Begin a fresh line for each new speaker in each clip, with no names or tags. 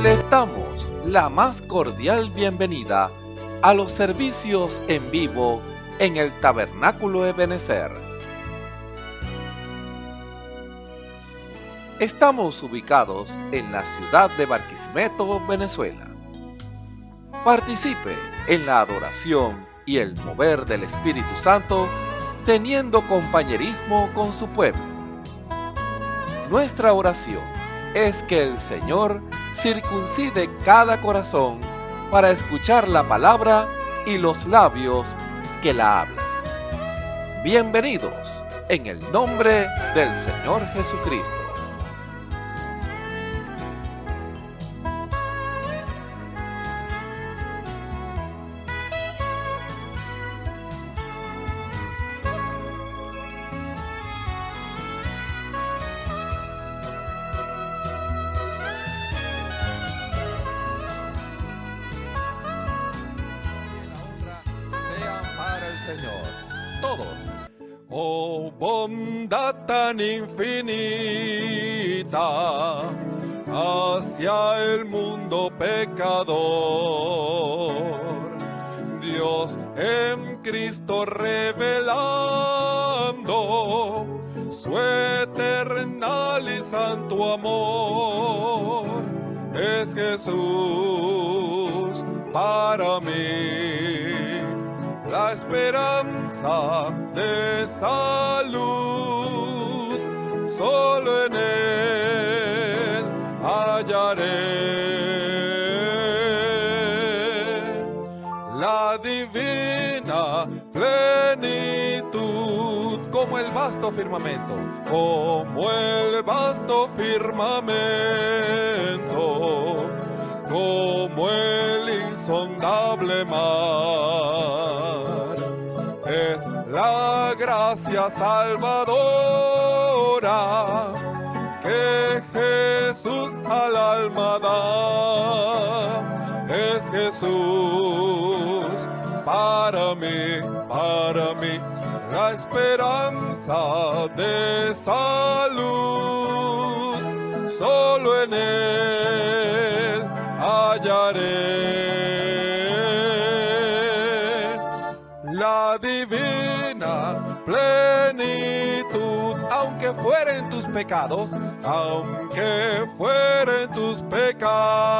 Les damos la más cordial bienvenida a los servicios en vivo en el Tabernáculo Ebenezer. Estamos ubicados en la ciudad de Barquisimeto, Venezuela. Participe en la adoración y el mover del Espíritu Santo, teniendo compañerismo con su pueblo. Nuestra oración es que el Señor circuncide cada corazón para escuchar la palabra y los labios que la hablan. Bienvenidos en el nombre del Señor Jesucristo.
Señor, todos. Oh, bondad tan infinita hacia el mundo pecador, Dios en Cristo revelando su eternal y santo amor, es Jesús para mí la esperanza de salud, solo en Él hallaré la divina plenitud, como el vasto firmamento, como el vasto firmamento, como el insondable mar. Es la gracia salvadora que Jesús al alma da. Es Jesús para mí, la esperanza de salud, solo en Él hallaré la divina plenitud. Aunque fueren tus pecados, aunque fueren tus pecados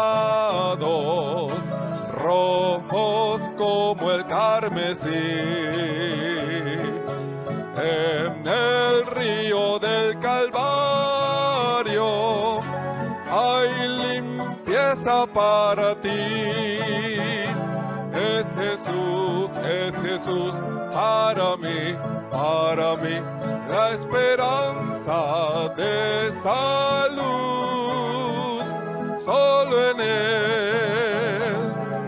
rojos como el carmesí, en el río del Calvario hay limpieza para ti. Es Jesús para mí, la esperanza de salud, solo en Él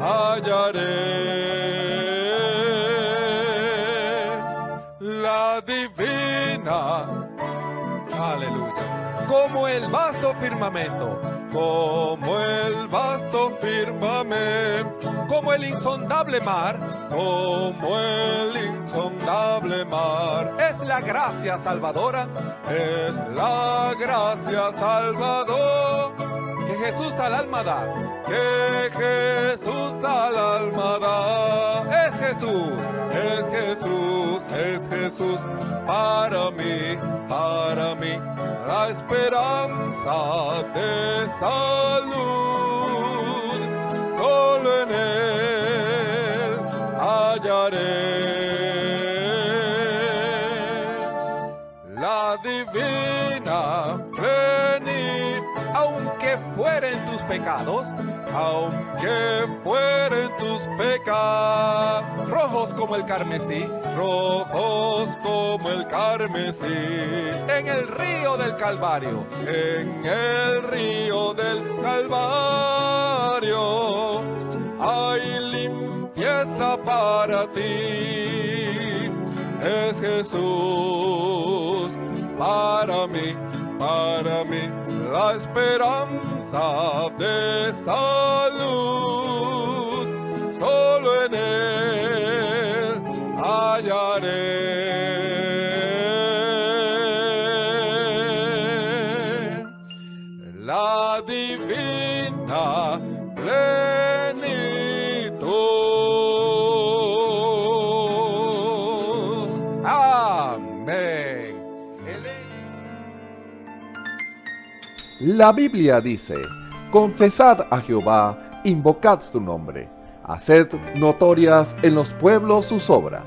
hallaré la divina, aleluya, como el vasto firmamento, como el vasto firmamento, como el insondable mar, como el insondable mar. Es la gracia salvadora, es la gracia salvadora que Jesús al alma da, que Jesús al alma da. Es Jesús para mí, la esperanza de salud, solo en Él hallaré la divina plenitud. Aunque fueren tus pecados, aunque fueren tus pecados rojos como el carmesí, en el río del Calvario, hay limpieza para ti. Es Jesús para mí, la esperanza de salud, solo en Él hallaré la divina plenitud. Amén.
La Biblia dice: confesad a Jehová, invocad su nombre, haced notorias en los pueblos sus obras.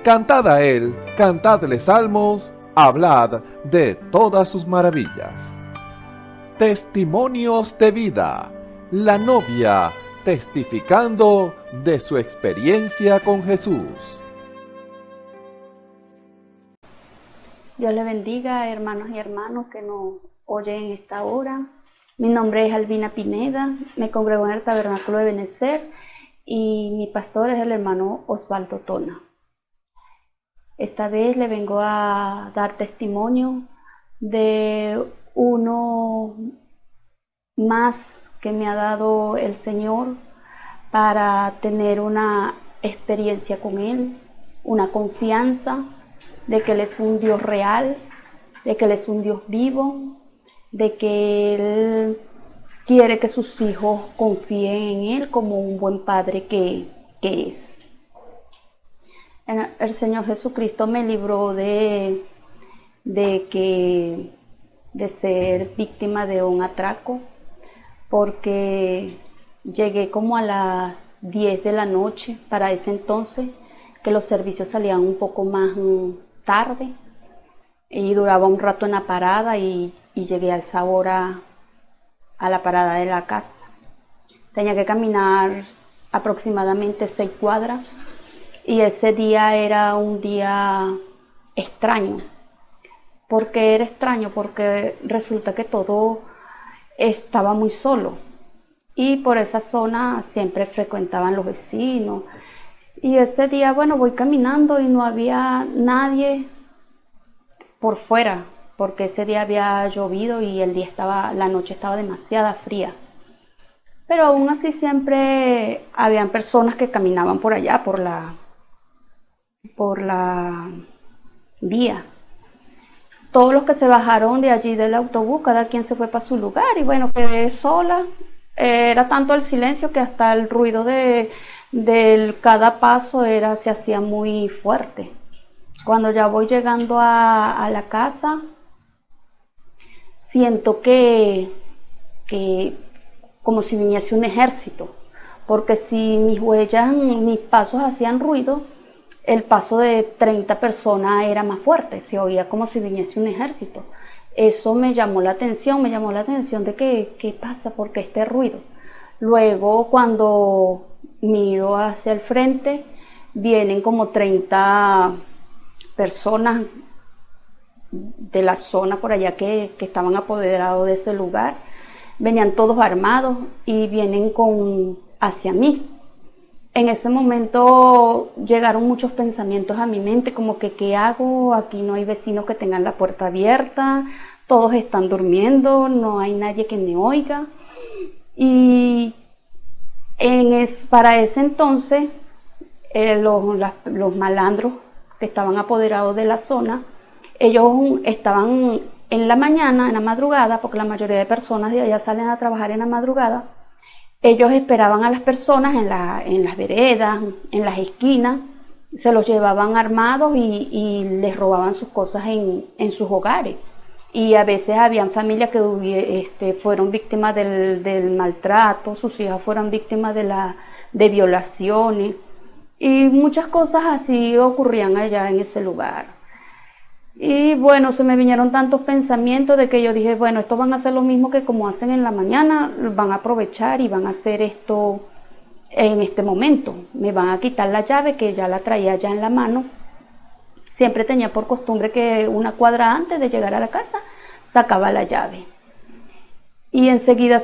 Cantad a él, cantadle salmos, hablad de todas sus maravillas. Testimonios de vida. La novia testificando de su experiencia con Jesús.
Dios le bendiga, hermanos y hermanos que nos oyen en esta hora. Mi nombre es Albina Pineda, me congrego en el Tabernáculo de Benecer y mi pastor es el hermano Osvaldo Tona. Esta vez le vengo a dar testimonio de uno más que me ha dado el Señor para tener una experiencia con Él, una confianza de que Él es un Dios real, de que Él es un Dios vivo, de que Él quiere que sus hijos confíen en Él como un buen padre que es. El Señor Jesucristo me libró de ser víctima de un atraco, porque llegué como a las 10 de la noche, para ese entonces, que los servicios salían un poco más tarde, y duraba un rato en la parada, y llegué a esa hora a la parada de la casa. Tenía que caminar aproximadamente 6 cuadras, y ese día era un día extraño. ¿Por qué era extraño? Porque resulta que todo estaba muy solo, y por esa zona siempre frecuentaban los vecinos. Y ese día, bueno, voy caminando y no había nadie por fuera, porque ese día había llovido y la noche estaba demasiado fría. Pero aún así siempre habían personas que caminaban por allá, por la vía. Todos los que se bajaron de allí del autobús, cada quien se fue para su lugar, y bueno, quedé sola. Era tanto el silencio que hasta el ruido de cada paso se hacía muy fuerte. Cuando ya voy llegando a la casa, siento que como si viniese un ejército, porque si mis pasos hacían ruido, el paso de 30 personas era más fuerte, se oía como si viniese un ejército. Eso me llamó la atención de qué pasa, por qué este ruido. Luego, cuando miro hacia el frente, vienen como 30 personas de la zona por allá que estaban apoderados de ese lugar. Venían todos armados y vienen hacia mí. En ese momento llegaron muchos pensamientos a mi mente, como que ¿qué hago? Aquí no hay vecinos que tengan la puerta abierta, todos están durmiendo, no hay nadie que me oiga. Y para ese entonces los malandros que estaban apoderados de la zona, ellos estaban en la mañana, en la madrugada, porque la mayoría de personas de allá salen a trabajar en la madrugada. Ellos esperaban a las personas en las veredas, en las esquinas, se los llevaban armados y les robaban sus cosas en sus hogares. Y a veces habían familias que fueron víctimas del maltrato, sus hijas fueron víctimas de violaciones, y muchas cosas así ocurrían allá en ese lugar. Y bueno, se me vinieron tantos pensamientos de que yo dije, bueno, estos van a hacer lo mismo que como hacen en la mañana, van a aprovechar y van a hacer esto en este momento. Me van a quitar la llave, que ya la traía ya en la mano. Siempre tenía por costumbre que una cuadra antes de llegar a la casa sacaba la llave. Y enseguida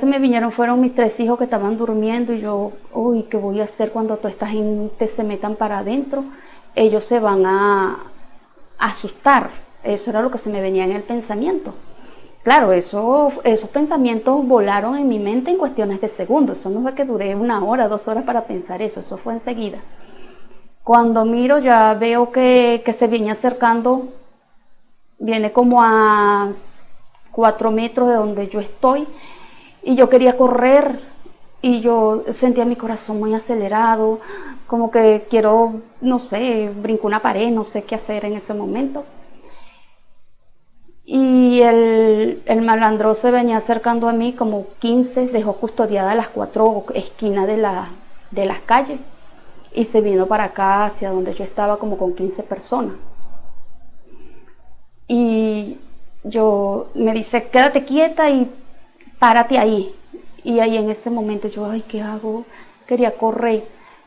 fueron mis 3 hijos que estaban durmiendo, y yo, uy, ¿qué voy a hacer cuando toda esta gente se metan para adentro? Ellos se van a asustar. Eso era lo que se me venía en el pensamiento. Claro, esos pensamientos volaron en mi mente en cuestiones de segundos. Eso no fue que duré 1 hora, 2 horas para pensar eso fue enseguida. Cuando miro, ya veo que se viene acercando, viene como a 4 metros de donde yo estoy, y yo quería correr y yo sentía mi corazón muy acelerado, como que quiero, no sé, brinco una pared, no sé qué hacer en ese momento. Y el malandro se venía acercando a mí como 15, dejó custodiada las 4 esquinas de las calles y se vino para acá hacia donde yo estaba como con 15 personas. Y me dice, quédate quieta y párate ahí. Y ahí en ese momento yo, ay, ¿qué hago? Quería correr.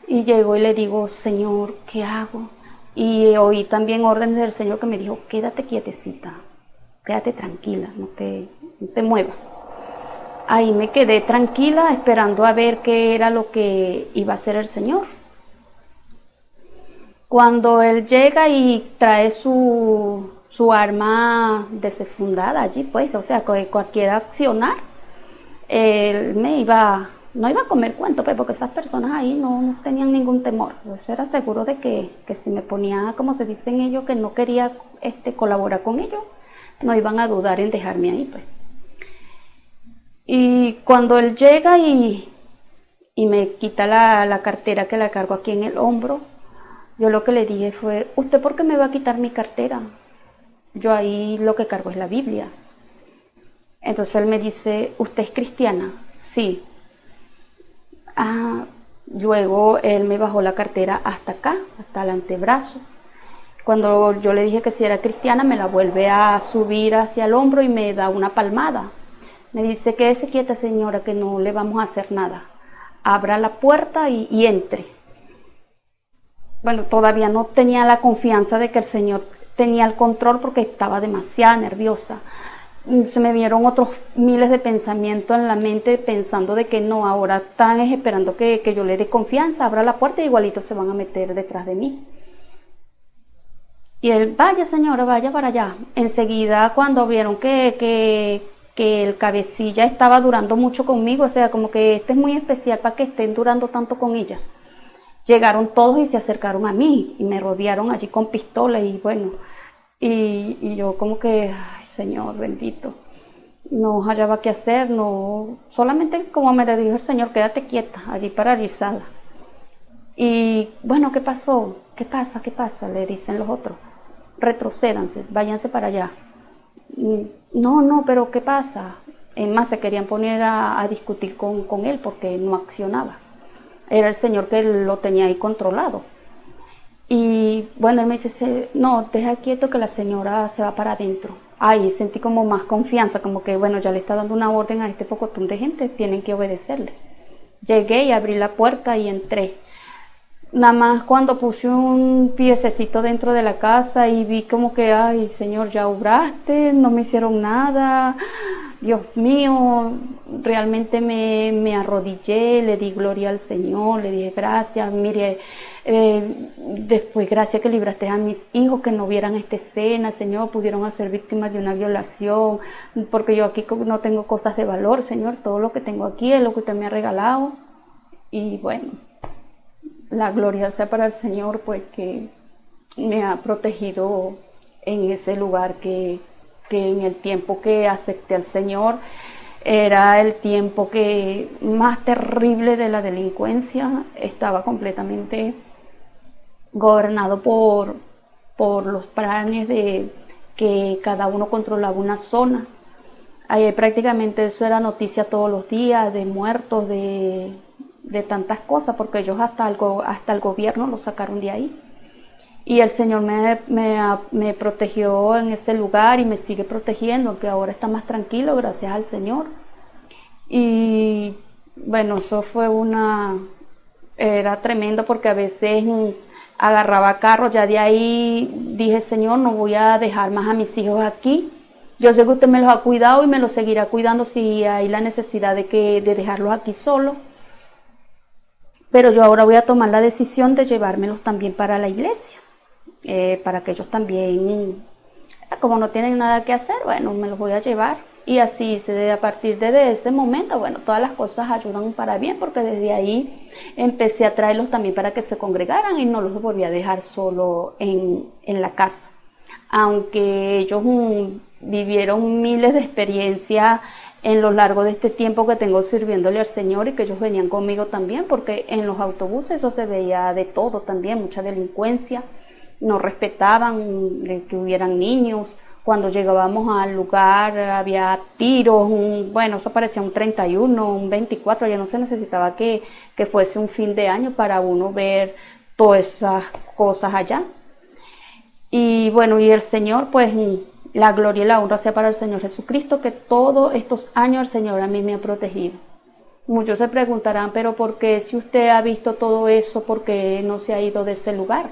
Y llego y le digo, Señor, ¿qué hago? Y oí también órdenes del Señor que me dijo, quédate quietecita, quédate tranquila, no te muevas. Ahí me quedé tranquila esperando a ver qué era lo que iba a hacer el Señor. Cuando Él llega y trae su arma desenfundada allí, pues, o sea, cualquier accionar, Él no iba a comer cuento, pues, porque esas personas ahí no tenían ningún temor. Yo era seguro de que si me ponía, como se dicen ellos, que no quería colaborar con ellos, no iban a dudar en dejarme ahí, pues. Y cuando Él llega y me quita la cartera que la cargo aquí en el hombro, yo lo que le dije fue, ¿usted por qué me va a quitar mi cartera? Yo ahí lo que cargo es la Biblia. Entonces él me dice, ¿usted es cristiana? Sí. Luego él me bajó la cartera hasta acá, hasta el antebrazo. Cuando yo le dije que si era cristiana, me la vuelve a subir hacia el hombro y me da una palmada. Me dice, quédese quieta, señora, que no le vamos a hacer nada. Abra la puerta y entre. Bueno, todavía no tenía la confianza de que el Señor tenía el control porque estaba demasiado nerviosa. Se me vieron otros miles de pensamientos en la mente pensando de que no, ahora están esperando que yo le dé confianza, abra la puerta y igualito se van a meter detrás de mí. Y él, vaya señora, vaya para allá. Enseguida cuando vieron que el cabecilla estaba durando mucho conmigo, o sea, como que este es muy especial para que estén durando tanto con ella. Llegaron todos y se acercaron a mí y me rodearon allí con pistolas y bueno, y yo como que, ay Señor bendito, no hallaba qué hacer, no, solamente como me le dijo el Señor, quédate quieta, allí paralizada. Y bueno, ¿qué pasó? ¿Qué pasa? ¿Qué pasa? Le dicen los otros, retrocédanse, váyanse para allá. No, pero ¿qué pasa? Es más, se querían poner a discutir con él porque no accionaba. Era el Señor que lo tenía ahí controlado. Y bueno, él me dice, no, deja quieto que la señora se va para adentro. Ay, sentí como más confianza, como que bueno, ya le está dando una orden a este pocotón de gente, tienen que obedecerle. Llegué y abrí la puerta y entré. Nada más cuando puse un piececito dentro de la casa y vi como que, ay, Señor, ya obraste, no me hicieron nada. Dios mío, realmente me arrodillé, le di gloria al Señor, le dije gracias, mire, después gracias que libraste a mis hijos que no vieran esta escena, Señor, pudieron ser víctimas de una violación, porque yo aquí no tengo cosas de valor, Señor, todo lo que tengo aquí es lo que usted me ha regalado. Y bueno, la gloria sea para el Señor, pues que me ha protegido en ese lugar que en el tiempo que acepté al Señor era el tiempo que más terrible de la delincuencia, estaba completamente gobernado por los planes de que cada uno controlaba una zona. Ahí prácticamente eso era noticia todos los días, de muertos, de tantas cosas, porque ellos hasta el gobierno lo sacaron de ahí. Y el Señor me protegió en ese lugar y me sigue protegiendo, aunque ahora está más tranquilo, gracias al Señor. Y bueno, eso fue era tremendo porque a veces agarraba carro, ya de ahí dije, Señor, no voy a dejar más a mis hijos aquí. Yo sé que usted me los ha cuidado y me los seguirá cuidando si hay la necesidad de dejarlos aquí solos. Pero yo ahora voy a tomar la decisión de llevármelos también para la iglesia. Para que ellos también, como no tienen nada que hacer, bueno, me los voy a llevar. Y así, a partir de ese momento, bueno, todas las cosas ayudan para bien, porque desde ahí empecé a traerlos también para que se congregaran y no los volví a dejar solo en la casa. Aunque ellos vivieron miles de experiencias en lo largo de este tiempo que tengo sirviéndole al Señor, y que ellos venían conmigo también, porque en los autobuses eso se veía de todo también, mucha delincuencia, no respetaban que hubieran niños. Cuando llegábamos al lugar había tiros, bueno, eso parecía un 31, un 24, ya no se necesitaba que fuese un fin de año para uno ver todas esas cosas allá. Y bueno, y el Señor, pues la gloria y la honra sea para el Señor Jesucristo, que todos estos años el Señor a mí me ha protegido. Muchos se preguntarán, pero ¿por qué si usted ha visto todo eso, por qué no se ha ido de ese lugar?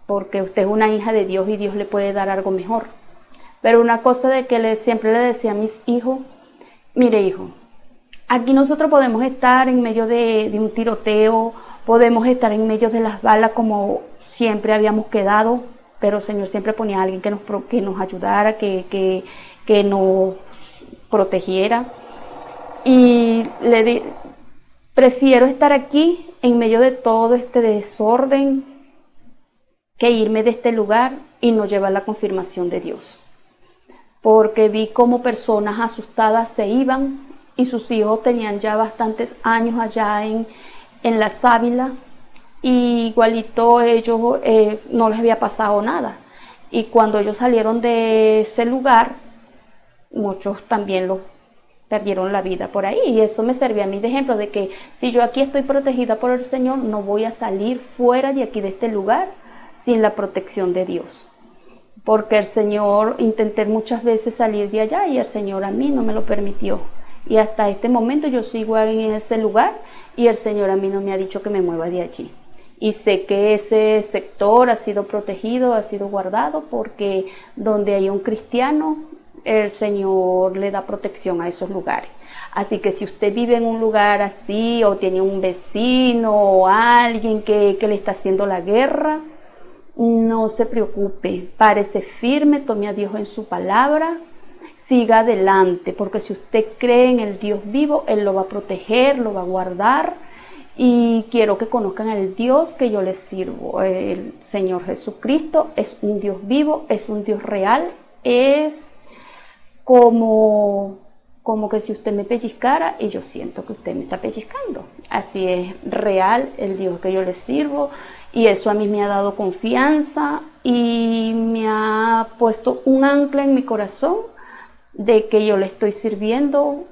Porque usted es una hija de Dios y Dios le puede dar algo mejor. Pero una cosa de que siempre le decía a mis hijos, mire hijo, aquí nosotros podemos estar en medio de un tiroteo, podemos estar en medio de las balas como siempre habíamos quedado, pero el Señor siempre ponía a alguien que nos ayudara, que nos protegiera. Y prefiero estar aquí en medio de todo este desorden que irme de este lugar y no llevar la confirmación de Dios. Porque vi cómo personas asustadas se iban y sus hijos tenían ya bastantes años allá en la Sábila, y igualito ellos no les había pasado nada. Y cuando ellos salieron de ese lugar, muchos también los perdieron la vida por ahí, y eso me servía a mí de ejemplo de que si yo aquí estoy protegida por el Señor, no voy a salir fuera de aquí, de este lugar, sin la protección de Dios. Porque el Señor, intenté muchas veces salir de allá y el Señor a mí no me lo permitió. Y hasta este momento yo sigo en ese lugar y el Señor a mí no me ha dicho que me mueva de allí. Y sé que ese sector ha sido protegido, ha sido guardado, porque donde hay un cristiano, el Señor le da protección a esos lugares. Así que si usted vive en un lugar así, o tiene un vecino o alguien que le está haciendo la guerra, no se preocupe, párese firme, tome a Dios en su palabra, siga adelante, porque si usted cree en el Dios vivo, Él lo va a proteger, lo va a guardar. Y quiero que conozcan el Dios que yo les sirvo. El Señor Jesucristo es un Dios vivo, es un Dios real, es como que si usted me pellizcara y yo siento que usted me está pellizcando. Así es real el Dios que yo les sirvo. Y eso a mí me ha dado confianza y me ha puesto un ancla en mi corazón de que yo le estoy sirviendo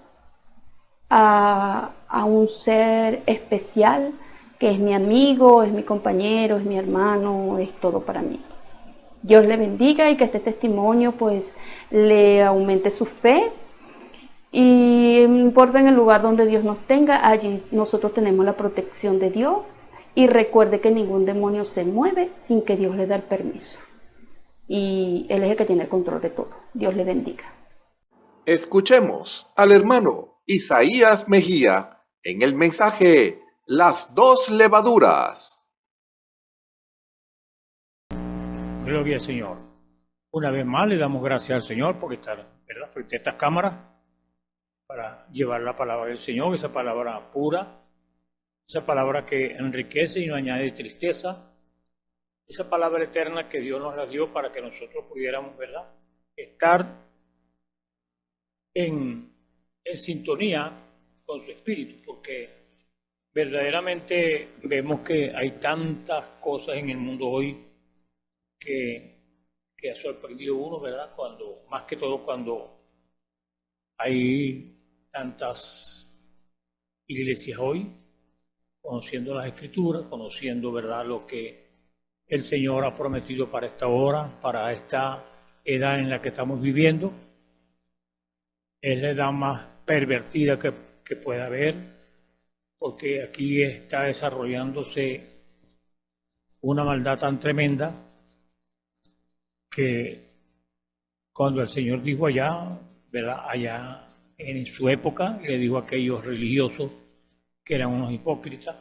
a un ser especial, que es mi amigo, es mi compañero, es mi hermano, es todo para mí. Dios le bendiga y que este testimonio pues le aumente su fe. Y no importa en el lugar donde Dios nos tenga, allí nosotros tenemos la protección de Dios. Y recuerde que ningún demonio se mueve sin que Dios le dé el permiso. Y Él es el que tiene el control de todo. Dios le bendiga.
Escuchemos al hermano Isaías Mejía en el mensaje Las dos levaduras.
Gloria al Señor. Una vez más le damos gracias al Señor porque está, ¿verdad?, frente a estas cámaras para llevar la palabra del Señor, esa palabra pura, esa palabra que enriquece y no añade tristeza, esa palabra eterna que Dios nos la dio para que nosotros pudiéramos, ¿verdad?, estar en sintonía con su espíritu, porque verdaderamente vemos que hay tantas cosas en el mundo hoy que ha sorprendido a uno, ¿verdad?, más que todo cuando hay tantas iglesias hoy conociendo las Escrituras, conociendo, ¿verdad?, lo que el Señor ha prometido para esta hora, para esta edad en la que estamos viviendo. Es la edad más pervertida que pueda haber, porque aquí está desarrollándose una maldad tan tremenda que cuando el Señor dijo allá, ¿verdad?, allá en su época, le dijo a aquellos religiosos que eran unos hipócritas,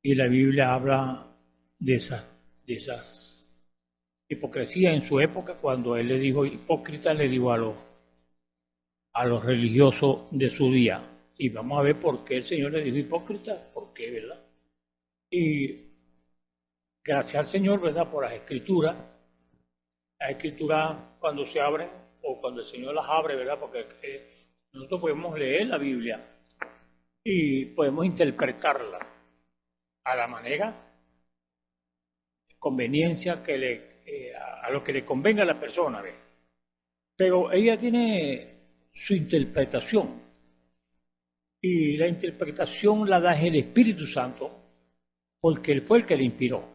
y la Biblia habla de esas hipocresías en su época. Cuando él le dijo hipócrita, le dijo a los religiosos de su día. Y vamos a ver por qué el Señor le dijo hipócrita, por qué, ¿verdad? Y gracias al Señor, ¿verdad?, por las Escrituras. Las Escrituras, cuando se abren, o cuando el Señor las abre, ¿verdad?, porque nosotros podemos leer la Biblia y podemos interpretarla a la manera, conveniencia a lo que le convenga a la persona, ¿ve? Pero ella tiene su interpretación y la interpretación la da el Espíritu Santo porque él fue el que le inspiró.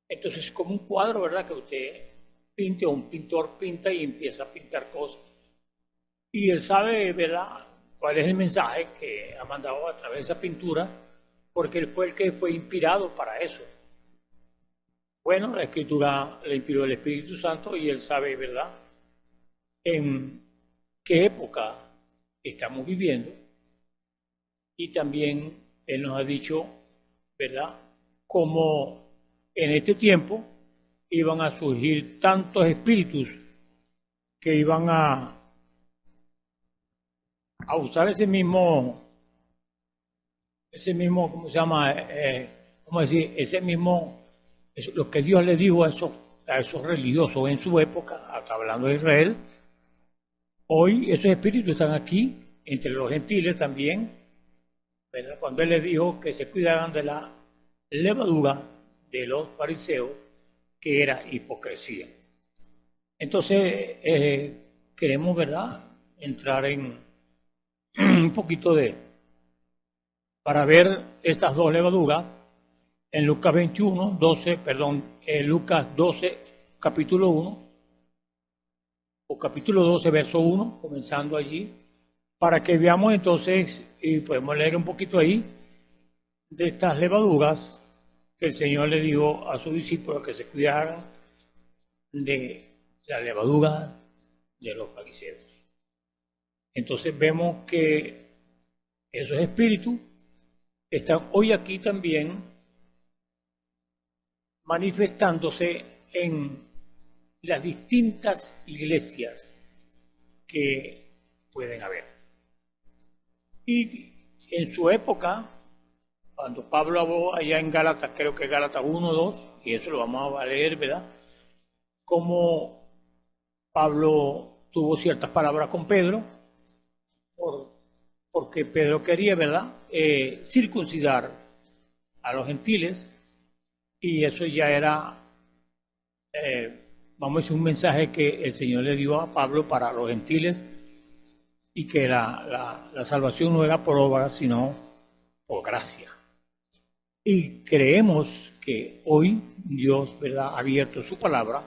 Entonces es como un cuadro, ¿verdad? Que usted pinte o un pintor pinta y empieza a pintar cosas. Y él sabe, ¿verdad?, cuál es el mensaje que ha mandado a través de esa pintura, porque él fue el que fue inspirado para eso. Bueno, la escritura le inspiró el Espíritu Santo y él sabe, ¿verdad?, en qué época estamos viviendo. Y también él nos ha dicho, ¿verdad?, cómo en este tiempo iban a surgir tantos espíritus que iban a usar ese mismo, ¿cómo se llama? ¿Cómo decir? Lo que Dios le dijo a esos religiosos en su época, acá hablando de Israel. Hoy esos espíritus están aquí, entre los gentiles también, ¿verdad? Cuando él les dijo que se cuidaran de la levadura de los fariseos, que era hipocresía. Entonces, queremos, ¿verdad?, entrar en un poquito para ver estas dos levaduras en Lucas 12, capítulo 1, o capítulo 12, verso 1, comenzando allí, para que veamos entonces, y podemos leer un poquito ahí, de estas levaduras que el Señor le dijo a sus discípulos que se cuidaran de la levadura de los fariseos. Entonces vemos que esos espíritus están hoy aquí también manifestándose en las distintas iglesias que pueden haber. Y en su época, cuando Pablo habló allá en Gálatas, creo que Gálatas 1, 2, y eso lo vamos a leer, ¿verdad?, cómo Pablo tuvo ciertas palabras con Pedro, porque Pedro quería, ¿verdad?, circuncidar a los gentiles, y eso ya era, vamos a decir, un mensaje que el Señor le dio a Pablo para los gentiles, y que la salvación no era por obra, sino por gracia. Y creemos que hoy Dios, ¿verdad?, ha abierto su palabra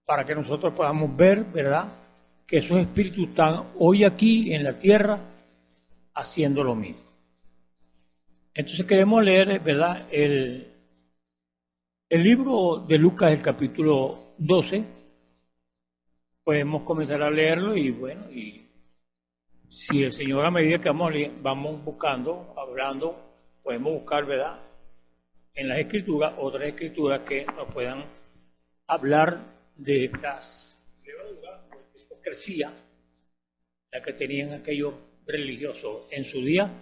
para que nosotros podamos ver, ¿verdad?, que esos espíritus están hoy aquí en la tierra haciendo lo mismo. Entonces queremos leer, ¿verdad?, el libro de Lucas, el capítulo 12. Podemos comenzar a leerlo y bueno, y si el Señor, a medida que vamos buscando, hablando, podemos buscar, ¿verdad?, en las escrituras, otras escrituras que nos puedan hablar de estas levaduras, de hipocresía, la que tenían aquellos religiosos en su día,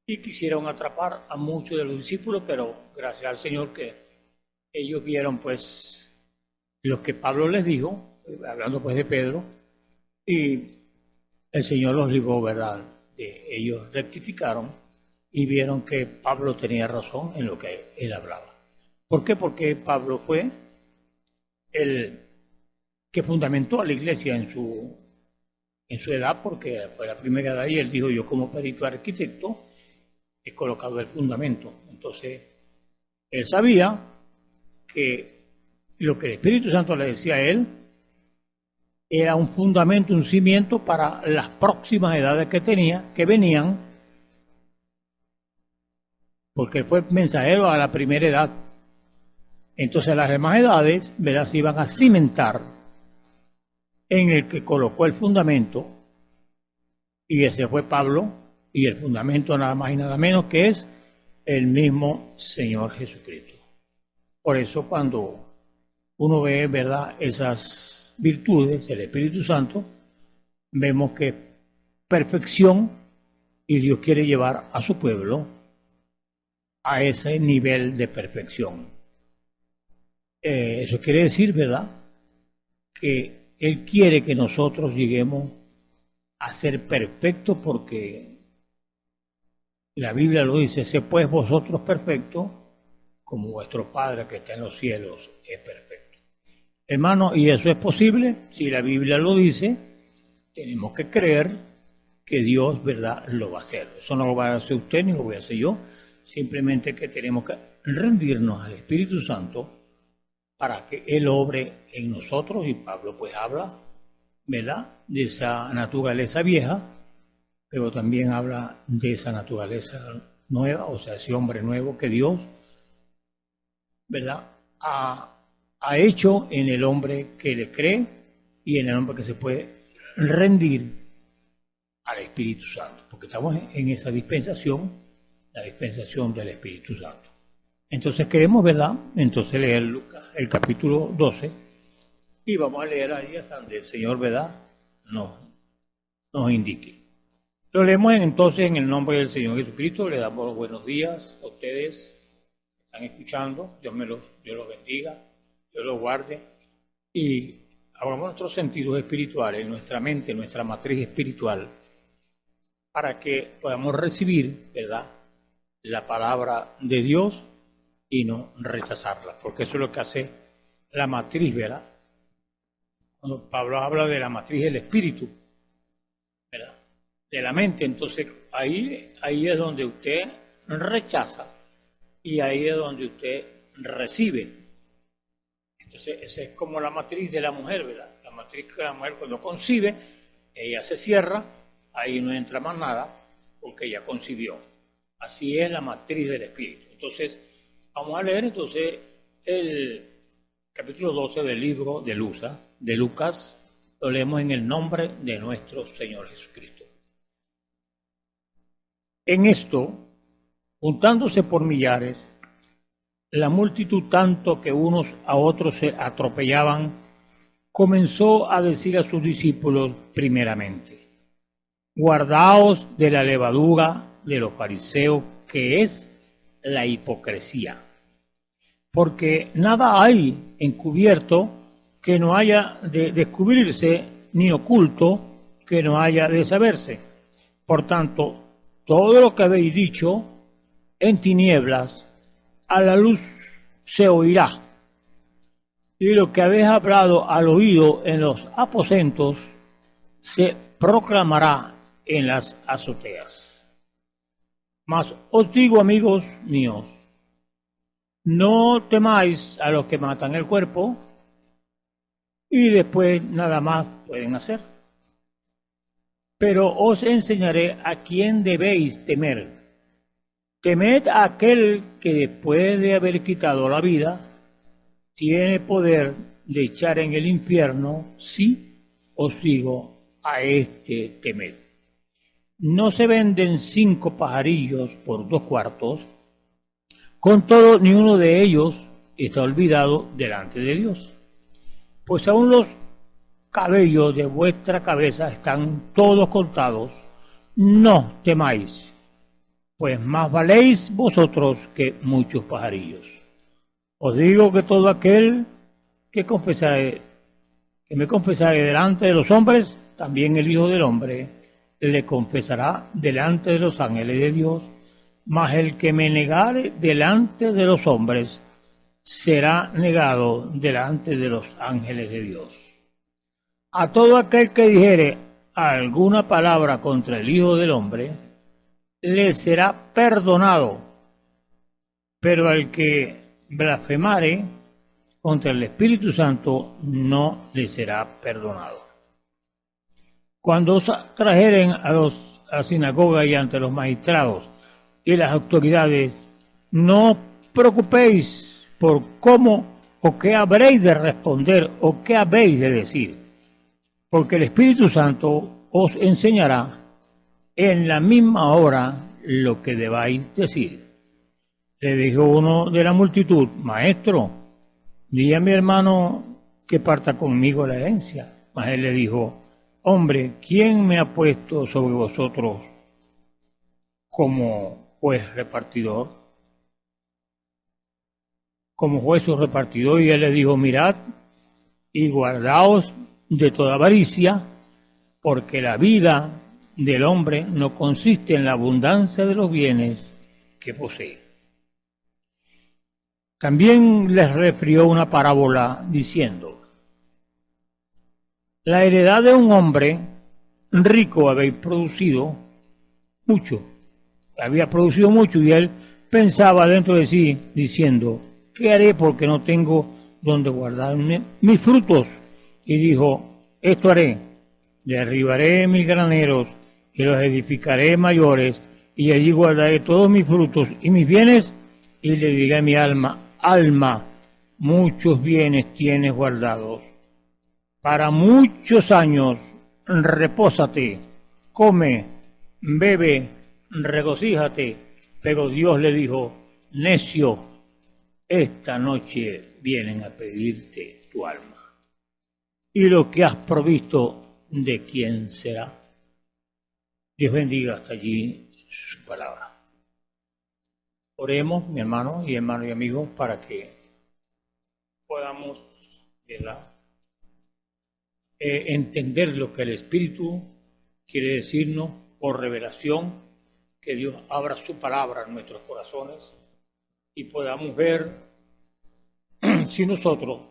y quisieron atrapar a muchos de los discípulos, pero gracias al Señor que ellos vieron pues lo que Pablo les dijo, hablando pues de Pedro, y el Señor los libró, ¿verdad?, ellos rectificaron y vieron que Pablo tenía razón en lo que él hablaba. ¿Por qué? Porque Pablo fue el que fundamentó a la iglesia en su edad, porque fue la primera edad, y él dijo: yo como perito arquitecto he colocado el fundamento. Entonces, él sabía que lo que el Espíritu Santo le decía a él era un fundamento, un cimiento para las próximas edades que venían, porque él fue mensajero a la primera edad. Entonces las demás edades, ¿verdad?, se iban a cimentar en el que colocó el fundamento, y ese fue Pablo, y el fundamento nada más y nada menos que es el mismo Señor Jesucristo. Por eso cuando uno ve, ¿verdad?, esas virtudes del Espíritu Santo, vemos que perfección, y Dios quiere llevar a su pueblo a ese nivel de perfección. Eso quiere decir, ¿verdad?, que Él quiere que nosotros lleguemos a ser perfectos, porque la Biblia lo dice: sé pues vosotros perfectos, como vuestro Padre que está en los cielos es perfecto. Hermano, y eso es posible, si la Biblia lo dice, tenemos que creer que Dios, ¿verdad?, lo va a hacer. Eso no lo va a hacer usted ni lo voy a hacer yo, simplemente que tenemos que rendirnos al Espíritu Santo para que Él obre en nosotros. Y Pablo pues habla, ¿verdad?, de esa naturaleza vieja, pero también habla de esa naturaleza nueva, o sea, ese hombre nuevo que Dios, ¿verdad?, ha hecho en el hombre que le cree y en el hombre que se puede rendir al Espíritu Santo, porque estamos en esa dispensación, la dispensación del Espíritu Santo. Entonces queremos, ¿verdad?, entonces leer Lucas, el capítulo 12, y vamos a leer ahí hasta donde el Señor, ¿verdad?, nos indique. Lo leemos entonces en el nombre del Señor Jesucristo. Le damos los buenos días a ustedes que están escuchando. Dios los bendiga, Dios los guarde, y abramos nuestros sentidos espirituales, nuestra mente, nuestra matriz espiritual, para que podamos recibir, ¿verdad?, la palabra de Dios y no rechazarla, porque eso es lo que hace la matriz, ¿verdad? Cuando Pablo habla de la matriz del espíritu, ¿verdad?, de la mente, entonces ahí es donde usted rechaza y ahí es donde usted recibe. Entonces esa es como la matriz de la mujer, ¿verdad? La matriz de la mujer cuando concibe, ella se cierra, ahí no entra más nada porque ella concibió. Así es la matriz del espíritu. Entonces vamos a leer entonces el capítulo 12 del libro de Lucas. Lo leemos en el nombre de nuestro Señor Jesucristo. En esto, juntándose por millares, la multitud, tanto que unos a otros se atropellaban, comenzó a decir a sus discípulos primeramente: guardaos de la levadura de los fariseos, que es la hipocresía. Porque nada hay encubierto que no haya de descubrirse, ni oculto que no haya de saberse. Por tanto, todo lo que habéis dicho en tinieblas, a la luz se oirá. Y lo que habéis hablado al oído en los aposentos, se proclamará en las azoteas. Mas os digo, amigos míos, no temáis a los que matan el cuerpo y después nada más pueden hacer. Pero os enseñaré a quién debéis temer. Temed a aquel que después de haber quitado la vida, tiene poder de echar en el infierno. Sí, os digo, a este temed. No se venden 5 pajarillos por 2 cuartos, con todo ni uno de ellos está olvidado delante de Dios. Pues aún los cabellos de vuestra cabeza están todos contados. No temáis, pues más valéis vosotros que muchos pajarillos. Os digo que todo aquel que me confesare delante de los hombres, también el Hijo del Hombre le confesará delante de los ángeles de Dios. Mas el que me negare delante de los hombres, será negado delante de los ángeles de Dios. A todo aquel que dijere alguna palabra contra el Hijo del Hombre, le será perdonado, pero al que blasfemare contra el Espíritu Santo, no le será perdonado. Cuando os trajeren a la sinagoga y ante los magistrados y las autoridades, no os preocupéis por cómo o qué habréis de responder o qué habéis de decir, porque el Espíritu Santo os enseñará en la misma hora lo que debáis decir. Le dijo uno de la multitud: Maestro, di a mi hermano que parta conmigo la herencia. Mas él le dijo: Hombre, ¿quién me ha puesto sobre vosotros como juez repartidor? Como juez o repartidor. Y él le dijo: Mirad y guardaos de toda avaricia, porque la vida del hombre no consiste en la abundancia de los bienes que posee. También les refirió una parábola diciendo: la heredad de un hombre rico había producido mucho, y él pensaba dentro de sí diciendo: ¿qué haré porque no tengo donde guardar mis frutos? Y dijo: esto haré, derribaré mis graneros y los edificaré mayores, y allí guardaré todos mis frutos y mis bienes, y le diré a mi alma: alma, muchos bienes tienes guardados, para muchos años, repósate, come, bebe, regocíjate. Pero Dios le dijo: necio, esta noche vienen a pedirte tu alma, y lo que has provisto, ¿de quién será? Dios bendiga hasta allí su palabra. Oremos, mi hermano y amigos, para que podamos entender lo que el Espíritu quiere decirnos por revelación, que Dios abra su palabra en nuestros corazones y podamos ver si nosotros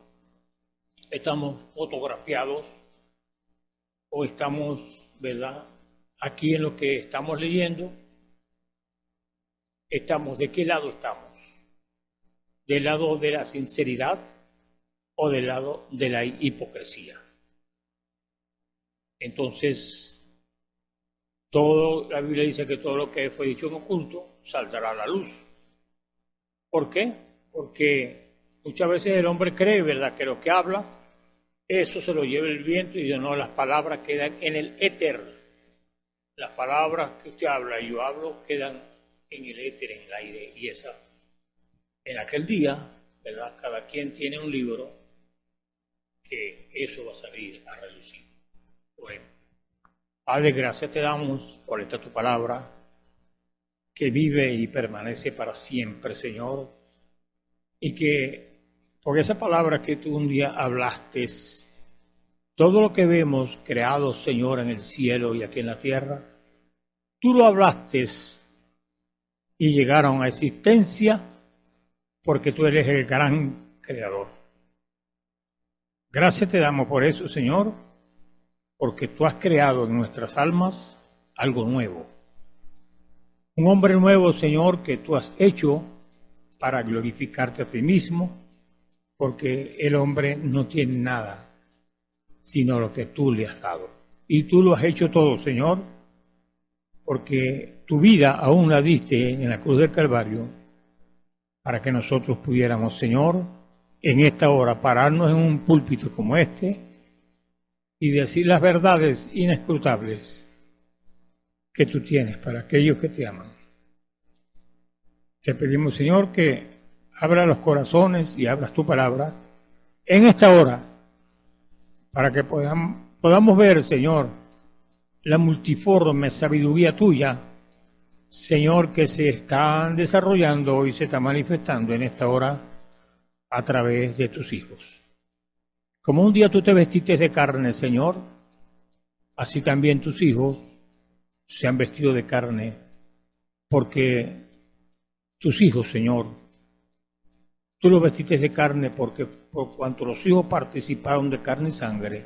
estamos fotografiados o estamos, ¿verdad?, aquí en lo que estamos leyendo, ¿de qué lado estamos? ¿Del lado de la sinceridad o del lado de la hipocresía? Entonces, la Biblia dice que todo lo que fue dicho en oculto saldrá a la luz. ¿Por qué? Porque muchas veces el hombre cree, ¿verdad?, que lo que habla, eso se lo lleva el viento, y dice: no, las palabras quedan en el éter. Las palabras que usted habla y yo hablo quedan en el éter, en el aire. Y en aquel día, ¿verdad?, cada quien tiene un libro que eso va a salir a relucir. Bueno, Padre, gracias te damos por esta tu palabra, que vive y permanece para siempre, Señor, y que por esa palabra que tú un día hablaste, todo lo que vemos creado, Señor, en el cielo y aquí en la tierra, tú lo hablaste y llegaron a existencia porque tú eres el gran creador. Gracias te damos por eso, Señor, porque tú has creado en nuestras almas algo nuevo. Un hombre nuevo, Señor, que tú has hecho para glorificarte a ti mismo, porque el hombre no tiene nada sino lo que tú le has dado. Y tú lo has hecho todo, Señor, porque tu vida aún la diste en la cruz del Calvario para que nosotros pudiéramos, Señor, en esta hora pararnos en un púlpito como este y decir las verdades inescrutables que tú tienes para aquellos que te aman. Te pedimos, Señor, que abra los corazones y abras tu palabra en esta hora, para que podamos ver, Señor, la multiforme sabiduría tuya, Señor, que se está desarrollando y se está manifestando en esta hora a través de tus hijos. Como un día tú te vestiste de carne, Señor, así también tus hijos se han vestido de carne, porque tus hijos, Señor, tú los vestiste de carne porque por cuanto los hijos participaron de carne y sangre,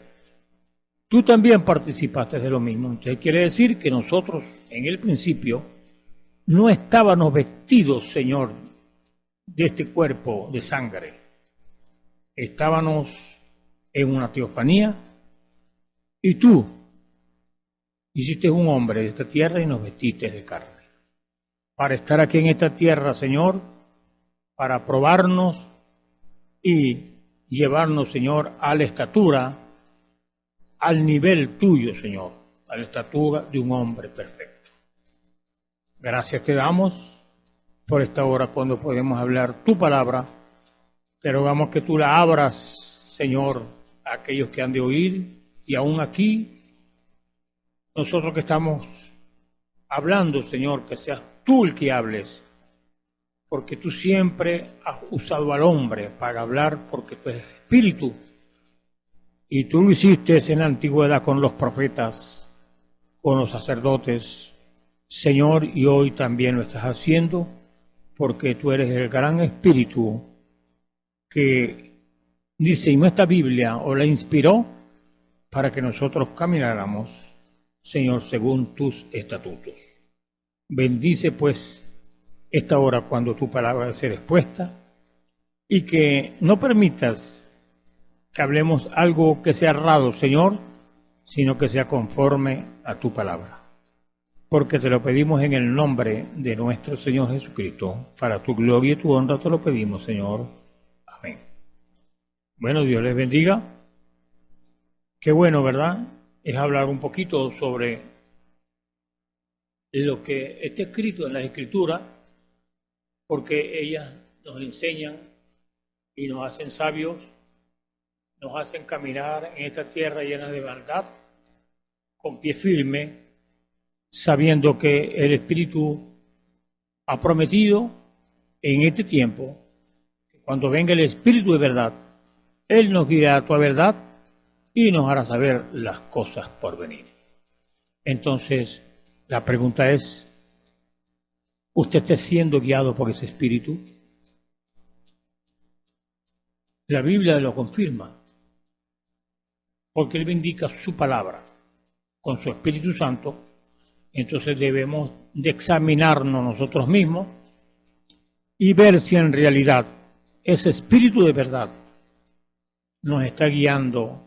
tú también participaste de lo mismo. Entonces quiere decir que nosotros en el principio no estábamos vestidos, Señor, de este cuerpo de sangre. Estábamos en una teofanía y tú hiciste un hombre de esta tierra y nos vestiste de carne. Para estar aquí en esta tierra, Señor, para probarnos y llevarnos, Señor, a la estatura, al nivel tuyo, Señor, a la estatura de un hombre perfecto. Gracias te damos por esta hora cuando podemos hablar tu palabra, te rogamos que tú la abras, Señor, a aquellos que han de oír, y aún aquí, nosotros que estamos hablando, Señor, que seas tú el que hables, porque tú siempre has usado al hombre para hablar, porque tú eres espíritu Y tú lo hiciste en la antigüedad con los profetas, con los sacerdotes, Señor, y hoy también lo estás haciendo, porque tú eres el gran Espíritu que dice en nuestra Biblia, o la inspiró, para que nosotros camináramos, Señor, según tus estatutos. Bendice pues esta hora cuando tu palabra va a ser expuesta, y que no permitas que hablemos algo que sea errado, Señor, sino que sea conforme a tu palabra. Porque te lo pedimos en el nombre de nuestro Señor Jesucristo, para tu gloria y tu honra te lo pedimos, Señor. Amén. Bueno, Dios les bendiga. Qué bueno, ¿verdad? Es hablar un poquito sobre lo que está escrito en las Escrituras, porque ellas nos enseñan y nos hacen sabios, nos hacen caminar en esta tierra llena de maldad, con pie firme, sabiendo que el Espíritu ha prometido en este tiempo, que cuando venga el Espíritu de verdad, Él nos guiará a toda verdad y nos hará saber las cosas por venir. Entonces, la pregunta es, ¿usted está siendo guiado por ese Espíritu? La Biblia lo confirma, porque Él indica su palabra con su Espíritu Santo. Entonces debemos de examinarnos nosotros mismos y ver si en realidad ese Espíritu de verdad nos está guiando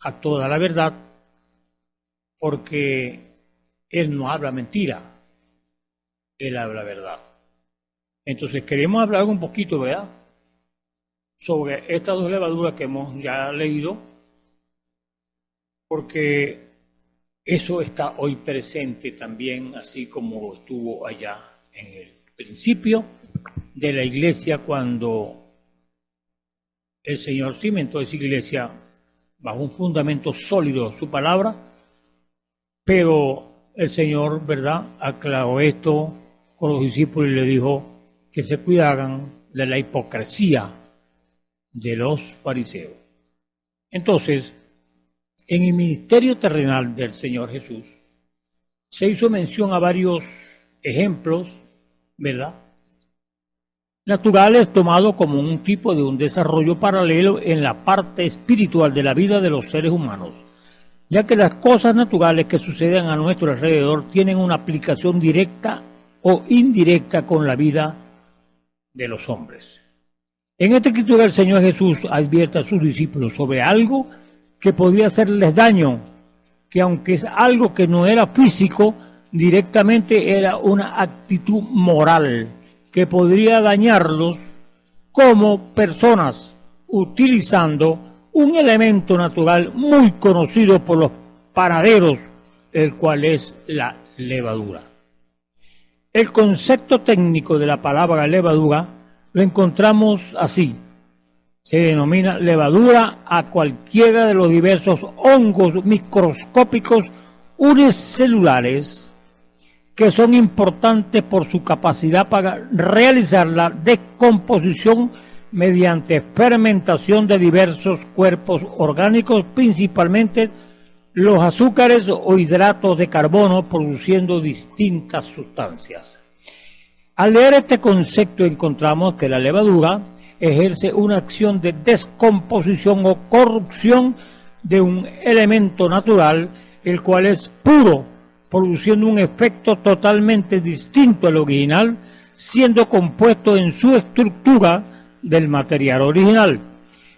a toda la verdad, porque Él no habla mentira, Él habla verdad. Entonces queremos hablar un poquito, ¿verdad?, sobre estas dos levaduras que hemos ya leído, porque eso está hoy presente también, así como estuvo allá en el principio de la iglesia, cuando el Señor cimentó esa iglesia bajo un fundamento sólido, su palabra, pero el Señor, ¿verdad?, aclaró esto con los discípulos y le dijo que se cuidaran de la hipocresía de los fariseos. Entonces, en el ministerio terrenal del Señor Jesús se hizo mención a varios ejemplos, ¿verdad?, naturales, tomados como un tipo de un desarrollo paralelo en la parte espiritual de la vida de los seres humanos, ya que las cosas naturales que suceden a nuestro alrededor tienen una aplicación directa o indirecta con la vida de los hombres. En esta escritura el Señor Jesús advierte a sus discípulos sobre algo que podría hacerles daño, que aunque es algo que no era físico, directamente era una actitud moral que podría dañarlos como personas, utilizando un elemento natural muy conocido por los panaderos, el cual es la levadura. El concepto técnico de la palabra levadura lo encontramos así. Se denomina levadura a cualquiera de los diversos hongos microscópicos unicelulares que son importantes por su capacidad para realizar la descomposición mediante fermentación de diversos cuerpos orgánicos, principalmente los azúcares o hidratos de carbono, produciendo distintas sustancias. Al leer este concepto encontramos que la levadura ejerce una acción de descomposición o corrupción de un elemento natural, el cual es puro, produciendo un efecto totalmente distinto al original, siendo compuesto en su estructura del material original.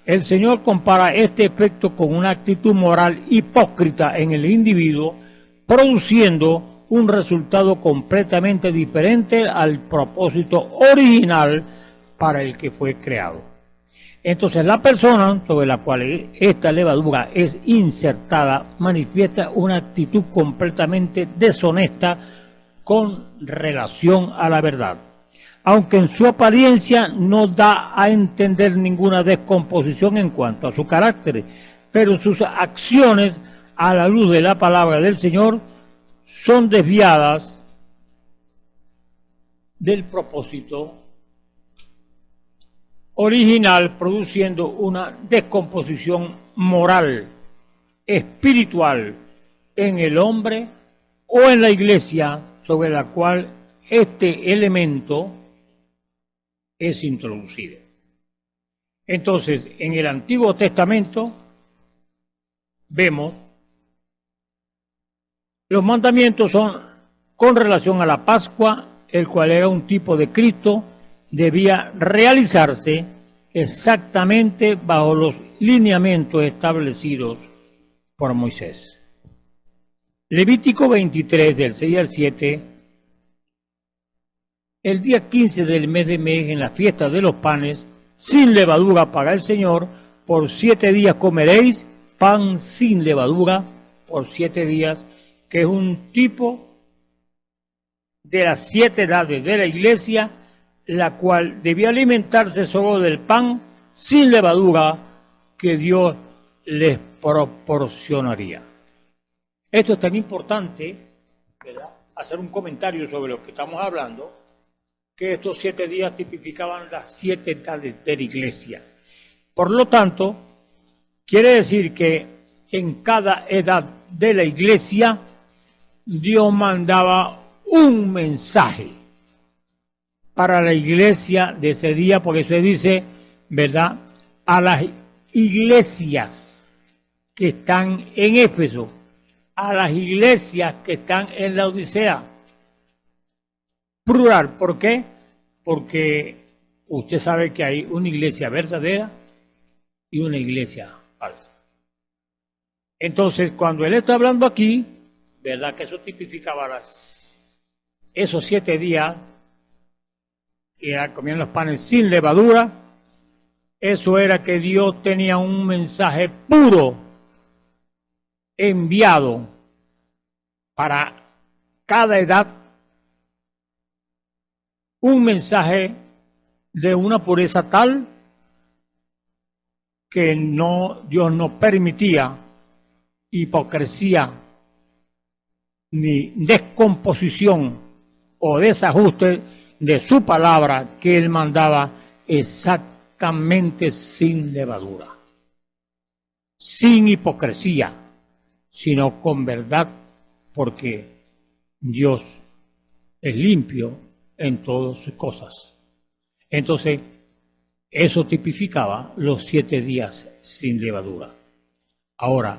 El Señor compara este efecto con una actitud moral hipócrita en el individuo, produciendo un resultado completamente diferente al propósito original para el que fue creado. Entonces la persona sobre la cual esta levadura es insertada manifiesta una actitud completamente deshonesta con relación a la verdad, aunque en su apariencia no da a entender ninguna descomposición en cuanto a su carácter, pero sus acciones a la luz de la palabra del Señor son desviadas del propósito original, produciendo una descomposición moral, espiritual en el hombre o en la iglesia sobre la cual este elemento es introducido. Entonces, en el Antiguo Testamento vemos los mandamientos son con relación a la Pascua, el cual era un tipo de Cristo, debía realizarse exactamente bajo los lineamientos establecidos por Moisés. Levítico 23, del 6 al 7, el día 15 del mes de mes, en la fiesta de los panes, sin levadura para el Señor, por 7 días comeréis pan sin levadura, por 7 días, que es un tipo de las 7 edades de la iglesia, la cual debía alimentarse solo del pan sin levadura que Dios les proporcionaría. Esto es tan importante, ¿verdad?, hacer un comentario sobre lo que estamos hablando, que estos 7 días tipificaban las 7 edades de la iglesia. Por lo tanto, quiere decir que en cada edad de la iglesia Dios mandaba un mensaje para la iglesia de ese día, porque se dice, ¿verdad?, a las iglesias que están en Éfeso, a las iglesias que están en la Odisea. Plural, ¿por qué? Porque usted sabe que hay una iglesia verdadera y una iglesia falsa. Entonces, cuando él está hablando aquí, ¿verdad?, que eso tipificaba esos 7 días que comían los panes sin levadura, eso era que Dios tenía un mensaje puro enviado para cada edad, un mensaje de una pureza tal que Dios no permitía hipocresía ni descomposición o desajuste de su palabra, que él mandaba exactamente sin levadura, sin hipocresía, sino con verdad, porque Dios es limpio en todas sus cosas. Entonces, eso tipificaba los 7 días sin levadura. Ahora,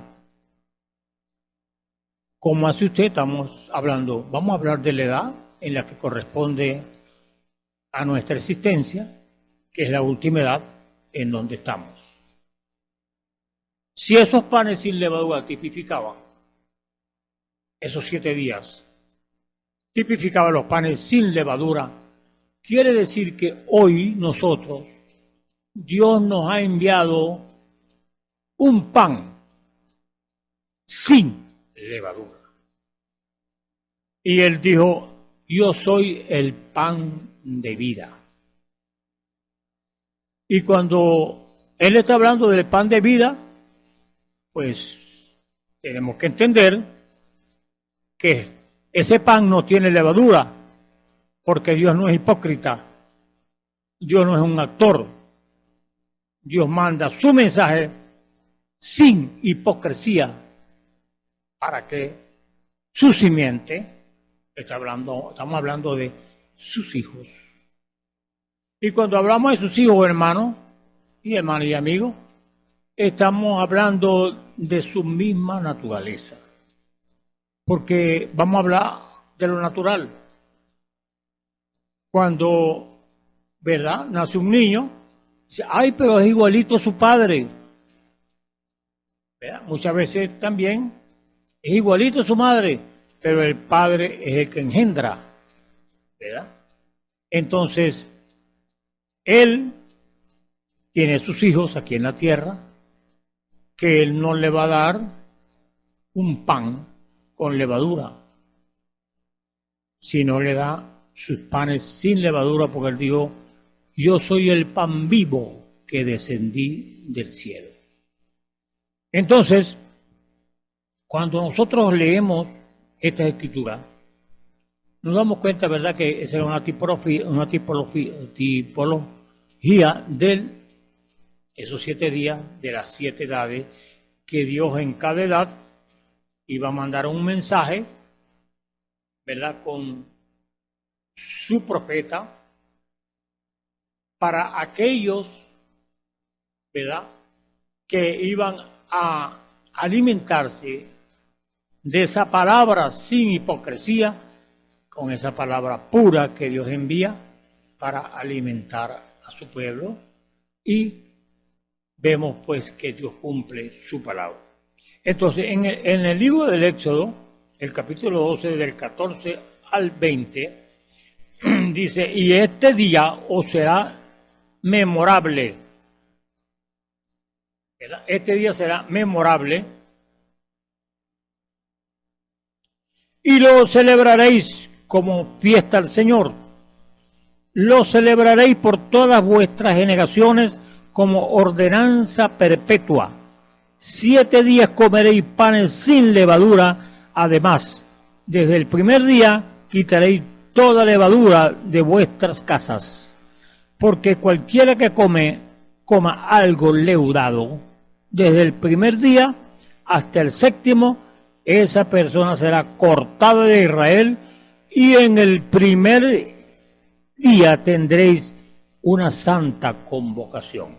¿cómo hace usted? Vamos a hablar de la edad en la que corresponde a nuestra existencia, que es la última edad en donde estamos. Si esos panes sin levadura tipificaban esos 7 días, tipificaban los panes sin levadura, quiere decir que hoy nosotros, Dios nos ha enviado un pan sin levadura. Y él dijo, yo soy el pan de vida. Y cuando él está hablando del pan de vida, pues tenemos que entender que ese pan no tiene levadura, porque Dios no es hipócrita, Dios no es un actor. Dios manda su mensaje sin hipocresía para que su simiente, estamos hablando de sus hijos. Y cuando hablamos de sus hijos, hermanos y amigos, estamos hablando de su misma naturaleza. Porque vamos a hablar de lo natural. Cuando, ¿verdad?, nace un niño, dice, ay, pero es igualito a su padre. ¿Verdad? Muchas veces también es igualito a su madre, pero el padre es el que engendra, ¿verdad? Entonces, él tiene sus hijos aquí en la tierra, que él no le va a dar un pan con levadura, sino le da sus panes sin levadura, porque él dijo, yo soy el pan vivo que descendí del cielo. Entonces, cuando nosotros leemos esta escritura, nos damos cuenta, ¿verdad?, que esa es una tipología de esos 7 días, de las 7 edades que Dios en cada edad iba a mandar un mensaje, ¿verdad?, con su profeta para aquellos, ¿verdad?, que iban a alimentarse de esa palabra sin hipocresía, con esa palabra pura que Dios envía para alimentar a su pueblo. Y vemos pues que Dios cumple su palabra. Entonces, en el libro del Éxodo, el capítulo 12, del 14 al 20, dice, y este día os será memorable. ¿Verdad? Este día será memorable y lo celebraréis como fiesta al Señor. Lo celebraréis por todas vuestras generaciones como ordenanza perpetua. 7 días comeréis panes sin levadura. Además, desde el primer día quitaréis toda levadura de vuestras casas. Porque cualquiera que coma algo leudado, desde el primer día hasta el 7º, esa persona será cortada de Israel, y en el primer día tendréis una santa convocación.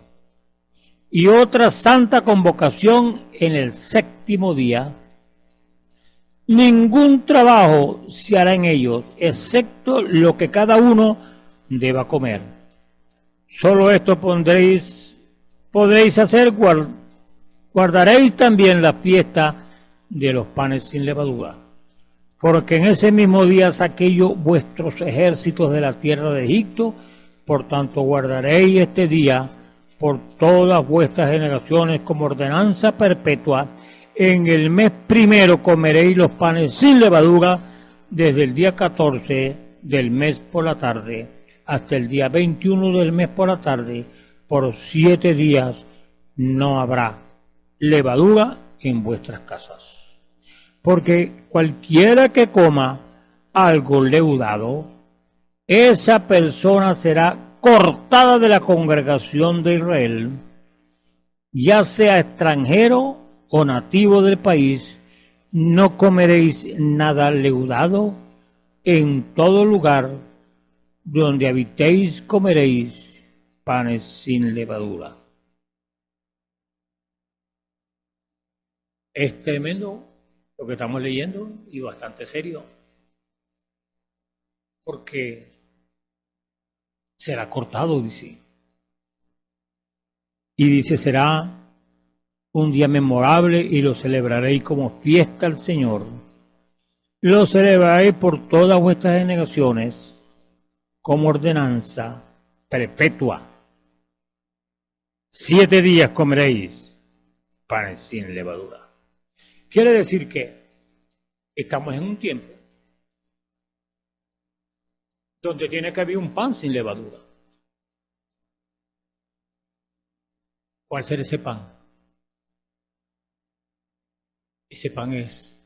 Y otra santa convocación en el 7º día. Ningún trabajo se hará en ellos, excepto lo que cada uno deba comer. Solo esto podréis hacer, guardaréis también la fiesta de los panes sin levadura. Porque en ese mismo día saqué yo vuestros ejércitos de la tierra de Egipto, por tanto guardaréis este día por todas vuestras generaciones como ordenanza perpetua. En el mes primero comeréis los panes sin levadura, desde el día 14 del mes por la tarde hasta el día 21 del mes por la tarde. Por 7 días no habrá levadura en vuestras casas. Porque cualquiera que coma algo leudado, esa persona será cortada de la congregación de Israel, ya sea extranjero o nativo del país. No comeréis nada leudado. En todo lugar donde habitéis comeréis panes sin levadura. Es tremendo lo que estamos leyendo y bastante serio, porque será cortado, dice. Y dice, será un día memorable y lo celebraréis como fiesta al Señor. Lo celebraréis por todas vuestras generaciones como ordenanza perpetua. 7 días comeréis panes sin levadura. Quiere decir que estamos en un tiempo donde tiene que haber un pan sin levadura. ¿Cuál será ese pan? Ese pan es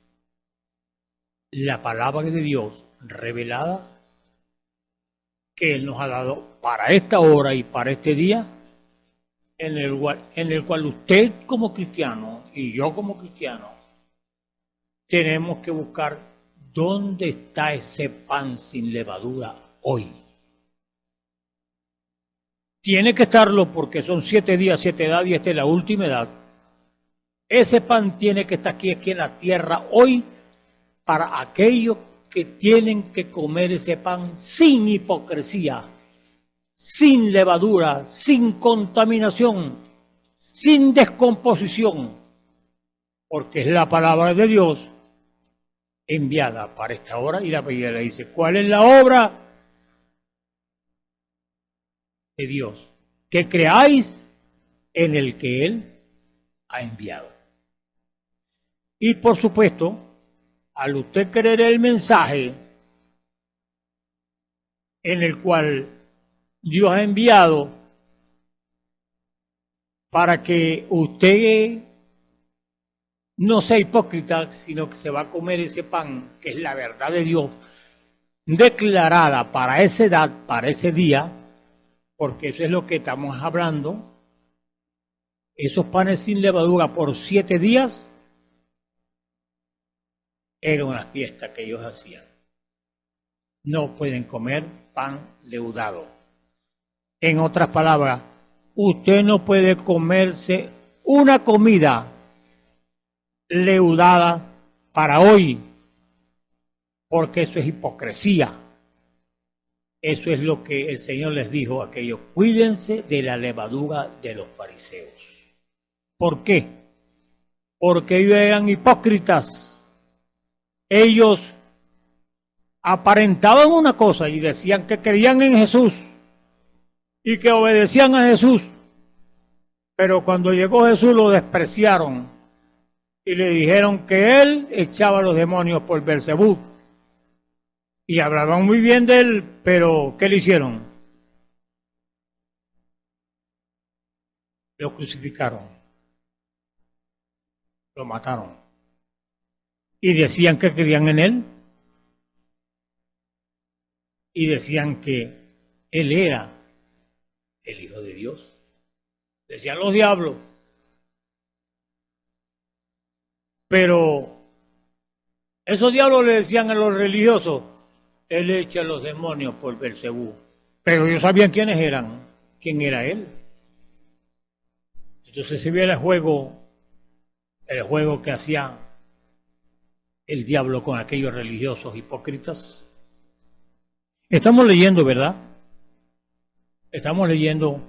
la palabra de Dios revelada que Él nos ha dado para esta hora y para este día, en el cual usted como cristiano y yo como cristiano tenemos que buscar dónde está ese pan sin levadura hoy. Tiene que estarlo porque son 7 días, 7 edades y esta es la última edad. Ese pan tiene que estar aquí en la tierra hoy para aquellos que tienen que comer ese pan sin hipocresía, sin levadura, sin contaminación, sin descomposición, porque es la palabra de Dios enviada para esta hora. Y la Biblia le dice, ¿cuál es la obra de Dios? Que creáis en el que Él ha enviado. Y por supuesto, al usted creer el mensaje en el cual Dios ha enviado para que usted no sea hipócrita, sino que se va a comer ese pan, que es la verdad de Dios, declarada para esa edad, para ese día, porque eso es lo que estamos hablando, esos panes sin levadura por 7 días, era una fiesta que ellos hacían. No pueden comer pan leudado. En otras palabras, usted no puede comerse una comida leudada para hoy, porque eso es hipocresía. Eso es lo que el Señor les dijo a aquellos: cuídense de la levadura de los fariseos. ¿Por qué? Porque ellos eran hipócritas. Ellos aparentaban una cosa y decían que creían en Jesús y que obedecían a Jesús, pero cuando llegó Jesús lo despreciaron y le dijeron que él echaba a los demonios por Beelzebú. Y hablaban muy bien de él, pero ¿qué le hicieron? Lo crucificaron, lo mataron. Y decían que creían en él. Y decían que él era el Hijo de Dios. Decían los diablos. Pero esos diablos le decían a los religiosos: él echa a los demonios por Beelzebú. Pero ellos sabían quiénes eran, quién era él. Entonces se ve el juego que hacía el diablo con aquellos religiosos hipócritas. Estamos leyendo, ¿verdad? Estamos leyendo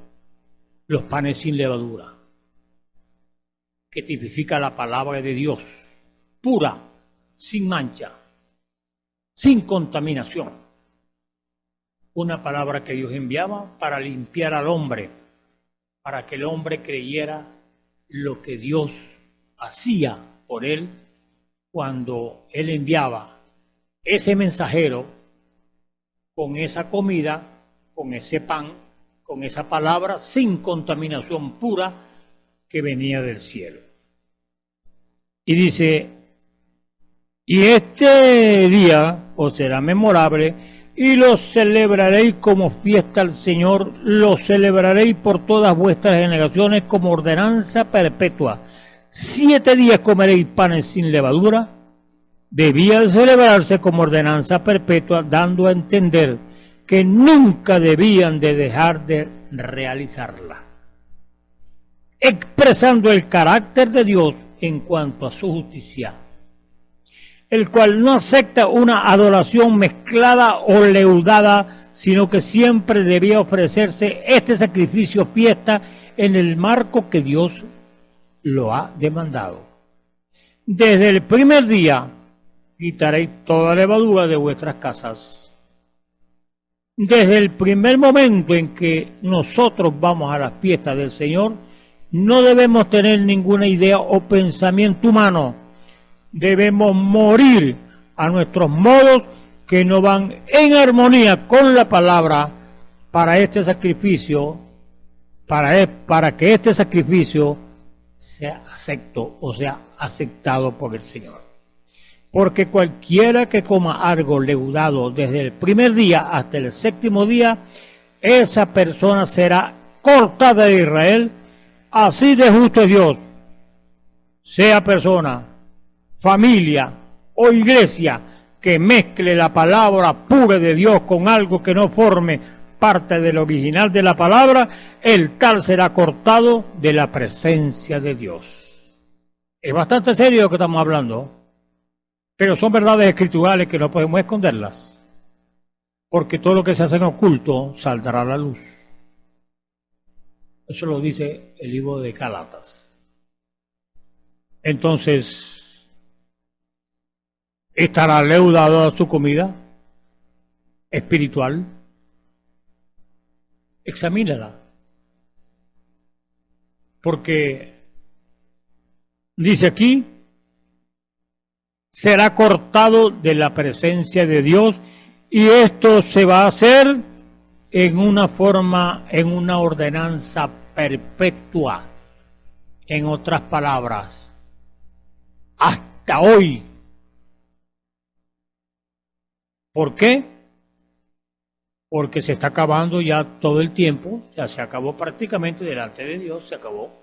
los panes sin levadura, que tipifica la palabra de Dios, pura, sin mancha, sin contaminación. Una palabra que Dios enviaba para limpiar al hombre, para que el hombre creyera lo que Dios hacía por él cuando él enviaba ese mensajero con esa comida, con ese pan, con esa palabra sin contaminación, pura, que venía del cielo. Y dice: y este día os será memorable y lo celebraréis como fiesta al Señor, lo celebraréis por todas vuestras generaciones como ordenanza perpetua. 7 días comeréis panes sin levadura. Debía celebrarse como ordenanza perpetua, dando a entender que nunca debían de dejar de realizarla, expresando el carácter de Dios en cuanto a su justicia, el cual no acepta una adoración mezclada o leudada, sino que siempre debía ofrecerse este sacrificio fiesta en el marco que Dios lo ha demandado. Desde el primer día quitaréis toda levadura de vuestras casas. Desde el primer momento en que nosotros vamos a la fiesta del Señor, no debemos tener ninguna idea o pensamiento humano. Debemos morir a nuestros modos que no van en armonía con la palabra para este sacrificio, para que este sacrificio sea acepto o sea aceptado por el Señor. Porque cualquiera que coma algo leudado desde el primer día hasta el 7º día, esa persona será cortada de Israel. Así de justo es Dios, sea persona, familia o iglesia que mezcle la palabra pura de Dios con algo que no forme parte del original de la palabra, el tal será cortado de la presencia de Dios. Es bastante serio lo que estamos hablando, pero son verdades escriturales que no podemos esconderlas, porque todo lo que se hace en oculto saldrá a la luz. Eso lo dice el libro de Gálatas. Entonces, ¿estará leudada su comida espiritual? Examínala. Porque dice aquí: será cortado de la presencia de Dios, y esto se va a hacer en una forma, en una ordenanza perpetua. En otras palabras, hasta hoy. ¿Por qué? Porque se está acabando ya todo el tiempo, ya se acabó prácticamente delante de Dios, se acabó.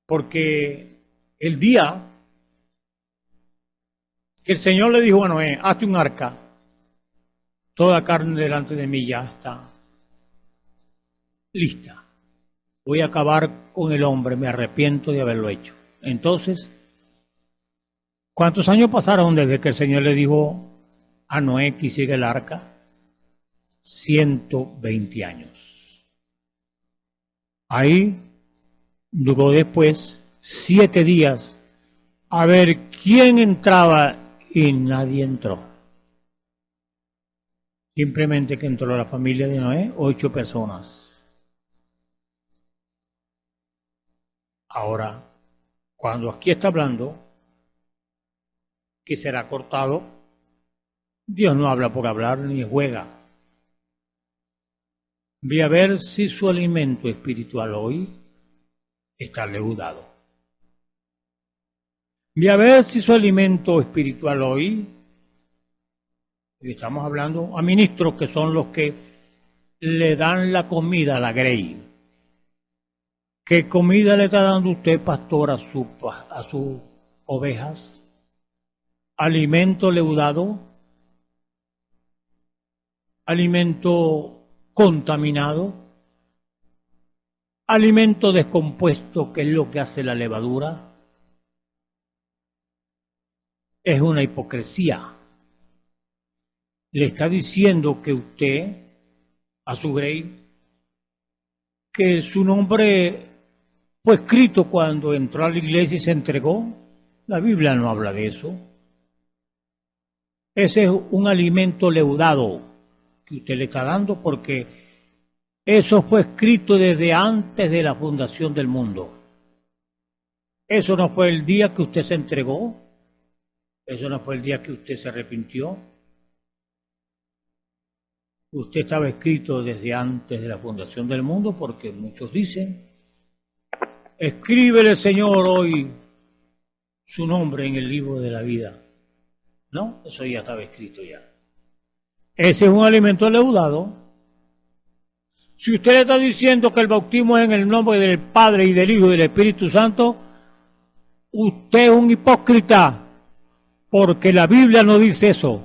Porque el día que el Señor le dijo a Noé, hazte un arca, toda carne delante de mí ya está lista. Voy a acabar con el hombre, me arrepiento de haberlo hecho. Entonces, ¿cuántos años pasaron desde que el Señor le dijo a Noé que hiciera el arca? 120 años. Ahí duró después 7 días a ver quién entraba y nadie entró. Simplemente que entró la familia de Noé, 8 personas. Ahora, cuando aquí está hablando que será cortado, Dios no habla por hablar ni juega. Ve a ver si su alimento espiritual hoy está leudado. Ve a ver si su alimento espiritual hoy, y estamos hablando a ministros que son los que le dan la comida a la grey. ¿Qué comida le está dando usted, pastor, a sus ovejas? ¿Alimento leudado? ¿Alimento contaminado? ¿Alimento descompuesto, que es lo que hace la levadura? Es una hipocresía. Le está diciendo que usted, a su grey, que su nombre fue escrito cuando entró a la iglesia y se entregó. La Biblia no habla de eso. Ese es un alimento leudado que usted le está dando, porque eso fue escrito desde antes de la fundación del mundo. Eso no fue el día que usted se entregó. Eso no fue el día que usted se arrepintió. Usted estaba escrito desde antes de la fundación del mundo, porque muchos dicen, escríbele, Señor, hoy su nombre en el libro de la vida. No, eso ya estaba escrito ya. Ese es un alimento leudado. Si usted le está diciendo que el bautismo es en el nombre del Padre y del Hijo y del Espíritu Santo, usted es un hipócrita, porque la Biblia no dice eso.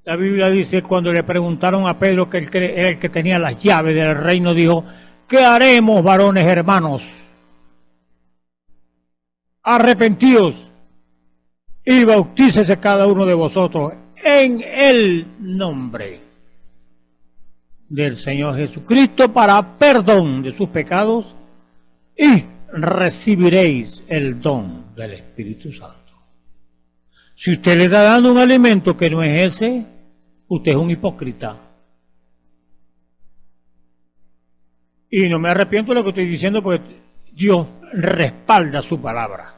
La Biblia dice, cuando le preguntaron a Pedro, que él era el que tenía las llaves del reino, dijo, ¿qué haremos, varones hermanos? Arrepentíos y bautícese cada uno de vosotros en el nombre del Señor Jesucristo para perdón de sus pecados, y recibiréis el don del Espíritu Santo. Si usted le está dando un alimento que no es ese, usted es un hipócrita. Y no me arrepiento de lo que estoy diciendo, porque Dios respalda su palabra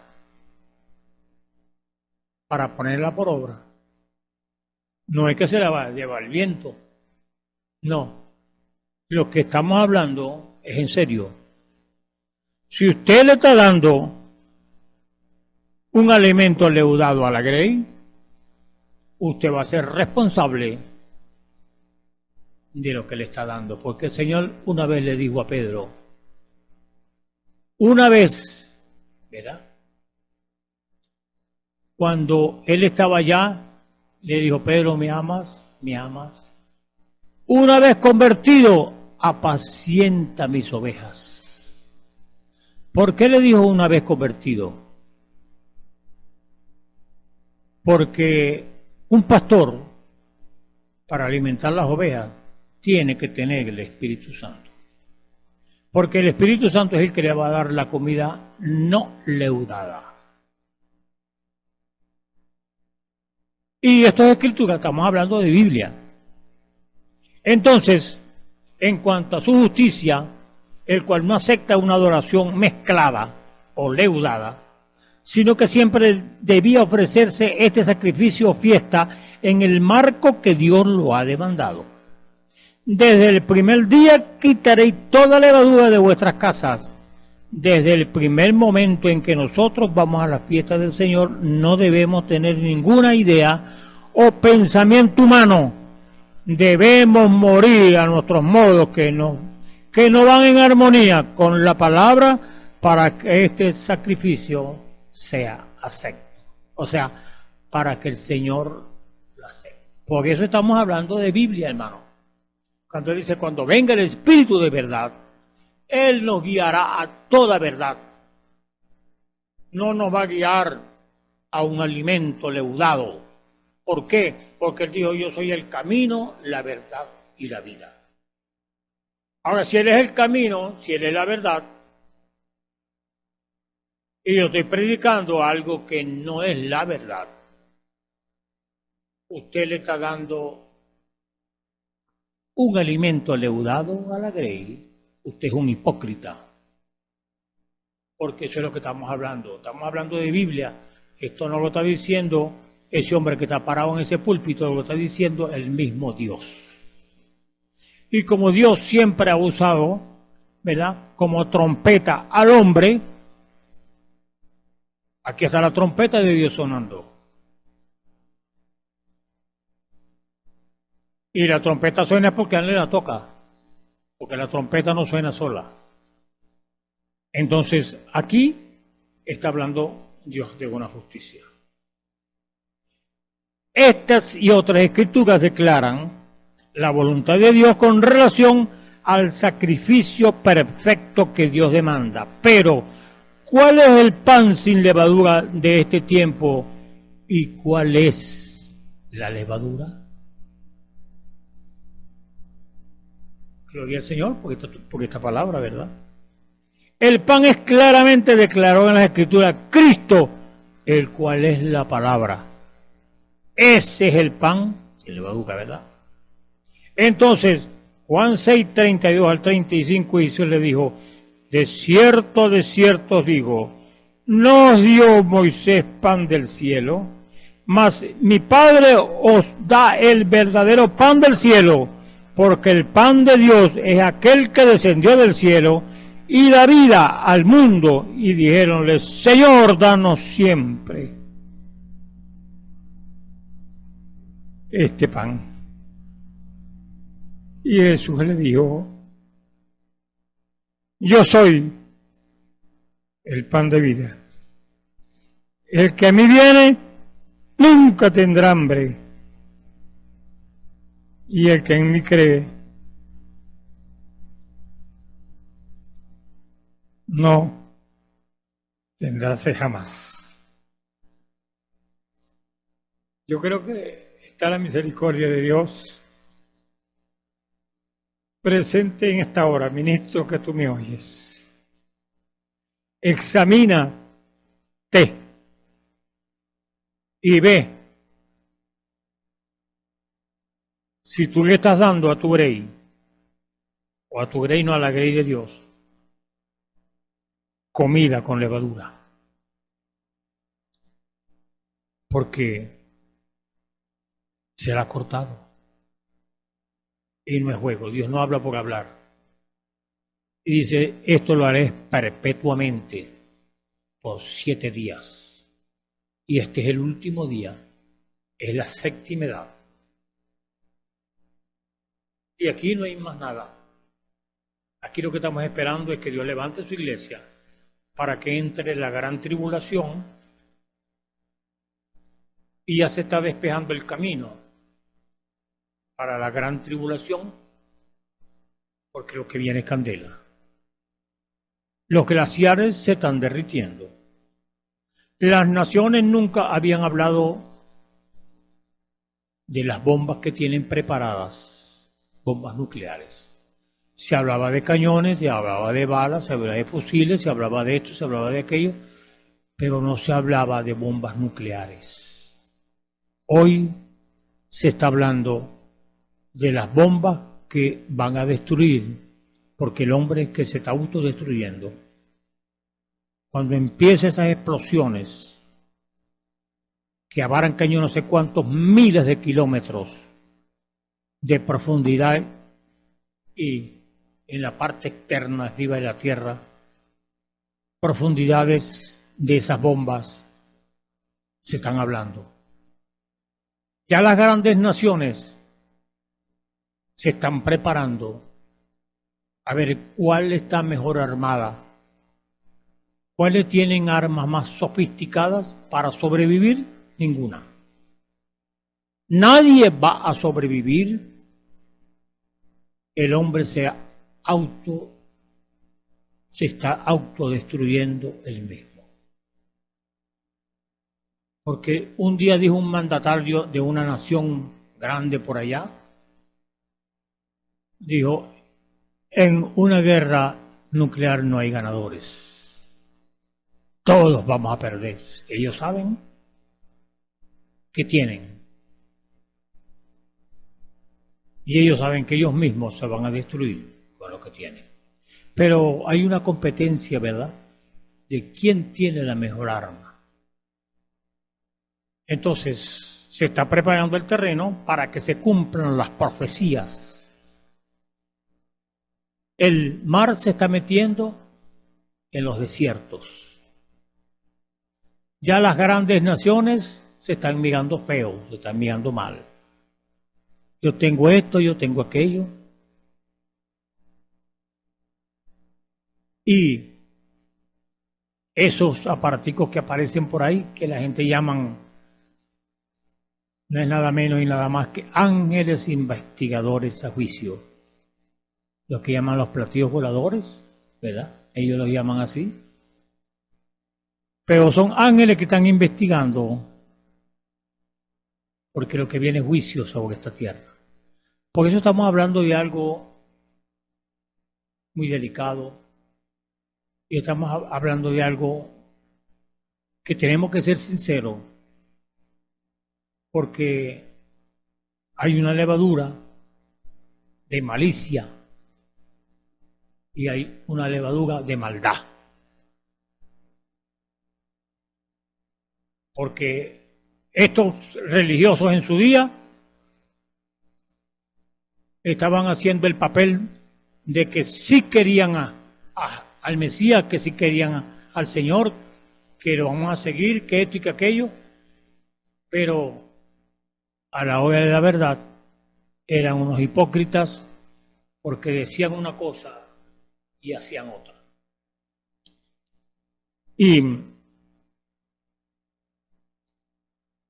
para ponerla por obra. No es que se la va a llevar el viento. No. Lo que estamos hablando es en serio. Si usted le está dando un alimento leudado a la grey, usted va a ser responsable de lo que le está dando. Porque el Señor una vez le dijo a Pedro, una vez, ¿verdad? Cuando él estaba allá, le dijo, Pedro, ¿me amas? ¿Me amas? Una vez convertido, apacienta mis ovejas. ¿Por qué le dijo una vez convertido? Porque un pastor, para alimentar las ovejas, tiene que tener el Espíritu Santo. Porque el Espíritu Santo es el que le va a dar la comida no leudada. Y esto es escritura, estamos hablando de Biblia. Entonces, en cuanto a su justicia, el cual no acepta una adoración mezclada o leudada, sino que siempre debía ofrecerse este sacrificio o fiesta en el marco que Dios lo ha demandado. Desde el primer día quitaréis toda levadura de vuestras casas. Desde el primer momento en que nosotros vamos a la fiesta del Señor, no debemos tener ninguna idea o pensamiento humano. Debemos morir a nuestros modos que no van en armonía con la palabra para que este sacrificio sea acepto. O sea, para que el Señor lo acepte. Por eso estamos hablando de Biblia, hermano. Cuando él dice, cuando venga el Espíritu de verdad, Él nos guiará a toda verdad. No nos va a guiar a un alimento leudado. ¿Por qué? Porque Él dijo, yo soy el camino, la verdad y la vida. Ahora, si Él es el camino, si Él es la verdad, y yo estoy predicando algo que no es la verdad, usted le está dando un alimento leudado a la grey. Usted es un hipócrita. Porque eso es lo que estamos hablando. Estamos hablando de Biblia. Esto no lo está diciendo ese hombre que está parado en ese púlpito, lo está diciendo el mismo Dios. Y como Dios siempre ha usado, ¿verdad?, como trompeta al hombre, aquí está la trompeta de Dios sonando. Y la trompeta suena porque a él le la toca, porque la trompeta no suena sola. Entonces, aquí está hablando Dios de buena justicia. Estas y otras escrituras declaran la voluntad de Dios con relación al sacrificio perfecto que Dios demanda. Pero, ¿cuál es el pan sin levadura de este tiempo? ¿Y cuál es la levadura? Gloria al Señor por esta palabra, ¿verdad? El pan es claramente declarado en las Escrituras, Cristo, el cual es la palabra. Ese es el pan sin levadura, ¿verdad? Entonces, Juan 6, 32 al 35, Jesús le dijo, de cierto os digo, no os dio Moisés pan del cielo, mas mi Padre os da el verdadero pan del cielo, porque el pan de Dios es aquel que descendió del cielo y da vida al mundo. Y dijéronle, Señor, danos siempre este pan. Y Jesús le dijo, yo soy el pan de vida. El que a mí viene nunca tendrá hambre, y el que en mí cree no tendrá sed jamás. Yo creo que está la misericordia de Dios presente en esta hora, ministro, que tú me oyes. Examínate y ve si tú le estás dando a tu grey, o a tu grey, no a la grey de Dios, comida con levadura. Porque se la ha cortado. Y no es juego. Dios no habla por hablar. Y dice, esto lo haré perpetuamente por 7 días. Y este es el último día. Es la 7ª edad. Y aquí no hay más nada. Aquí lo que estamos esperando es que Dios levante su iglesia para que entre la gran tribulación, y ya se está despejando el camino para la gran tribulación, porque lo que viene es candela. Los glaciares se están derritiendo. Las naciones nunca habían hablado de las bombas que tienen preparadas, bombas nucleares. Se hablaba de cañones, se hablaba de balas, se hablaba de fusiles, se hablaba de esto, se hablaba de aquello, pero no se hablaba de bombas nucleares. Hoy se está hablando de las bombas que van a destruir, porque el hombre es que se está autodestruyendo. Cuando empiecen esas explosiones que abarcan yo no sé cuántos miles de kilómetros de profundidad y en la parte externa arriba de la Tierra, profundidades de esas bombas se están hablando. Ya las grandes naciones se están preparando a ver cuál está mejor armada ¿Cuáles tienen armas más sofisticadas para sobrevivir? Ninguna. Nadie va a sobrevivir. El hombre se está autodestruyendo él mismo. Porque un día dijo un mandatario de una nación grande por allá, dijo, en una guerra nuclear no hay ganadores. Todos vamos a perder. Ellos saben que tienen. Y ellos saben que ellos mismos se van a destruir con lo que tienen. Pero hay una competencia, ¿verdad?, de quién tiene la mejor arma. Entonces, se está preparando el terreno para que se cumplan las profecías. El mar se está metiendo en los desiertos. Ya las grandes naciones se están mirando feo, se están mirando mal. Yo tengo esto, yo tengo aquello. Y esos aparaticos que aparecen por ahí, que la gente llaman, no es nada menos y nada más que ángeles investigadores a juicio. Los que llaman los platillos voladores, ¿verdad? Ellos los llaman así. Pero son ángeles que están investigando, porque lo que viene es juicio sobre esta tierra. Por eso estamos hablando de algo muy delicado y estamos hablando de algo que tenemos que ser sinceros, porque hay una levadura de malicia y hay una levadura de maldad. Porque estos religiosos en su día estaban haciendo el papel de que sí querían al Mesías, que sí querían al Señor, que lo vamos a seguir, que esto y que aquello, pero a la hora de la verdad eran unos hipócritas porque decían una cosa y hacían otra. Y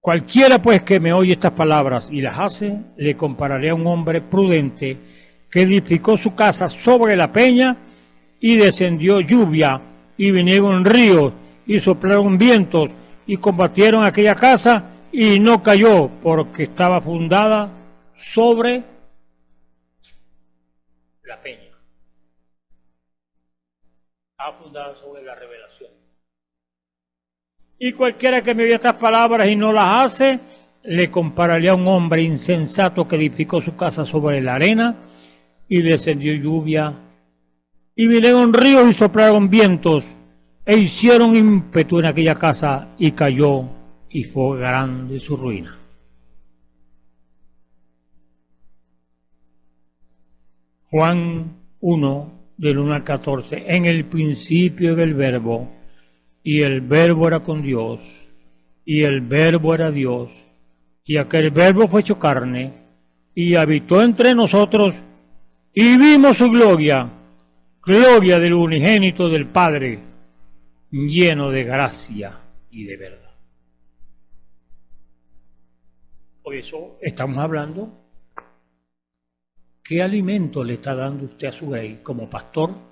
cualquiera pues que me oye estas palabras y las hace, le compararé a un hombre prudente que edificó su casa sobre la peña y descendió lluvia y vinieron ríos y soplaron vientos y combatieron aquella casa y no cayó porque estaba fundada sobre la peña. Estaba fundada sobre la revelación. Y cualquiera que me oye estas palabras y no las hace, le compararé a un hombre insensato que edificó su casa sobre la arena y descendió lluvia y vinieron ríos y soplaron vientos e hicieron ímpetu en aquella casa y cayó y fue grande su ruina. Juan 1, del 1 al 14. En el principio del Verbo, y el Verbo era con Dios, y el Verbo era Dios, y aquel Verbo fue hecho carne, y habitó entre nosotros, y vimos su gloria, gloria del unigénito del Padre, lleno de gracia y de verdad. Por eso estamos hablando, ¿qué alimento le está dando usted a su grey como pastor?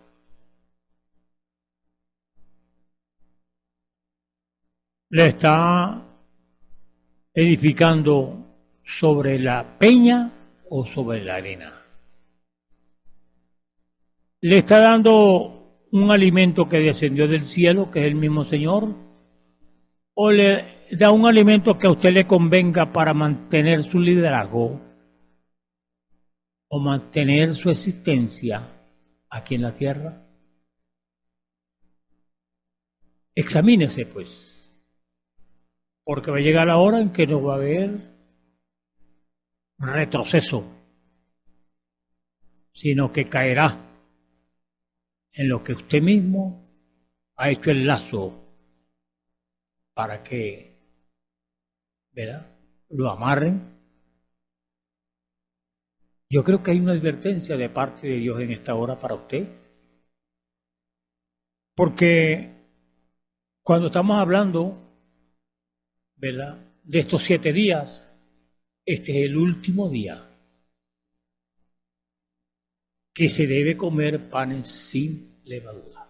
¿Le está edificando sobre la peña o sobre la arena? ¿Le está dando un alimento que descendió del cielo, que es el mismo Señor? ¿O le da un alimento que a usted le convenga para mantener su liderazgo o mantener su existencia aquí en la tierra? Examínese, pues. Porque va a llegar la hora en que no va a haber retroceso, sino que caerá en lo que usted mismo ha hecho el lazo para que, ¿verdad?, lo amarren. Yo creo que hay una advertencia de parte de Dios en esta hora para usted, porque Cuando estamos hablando, ¿verdad?, de estos 7 días, este es el último día que se debe comer panes sin levadura.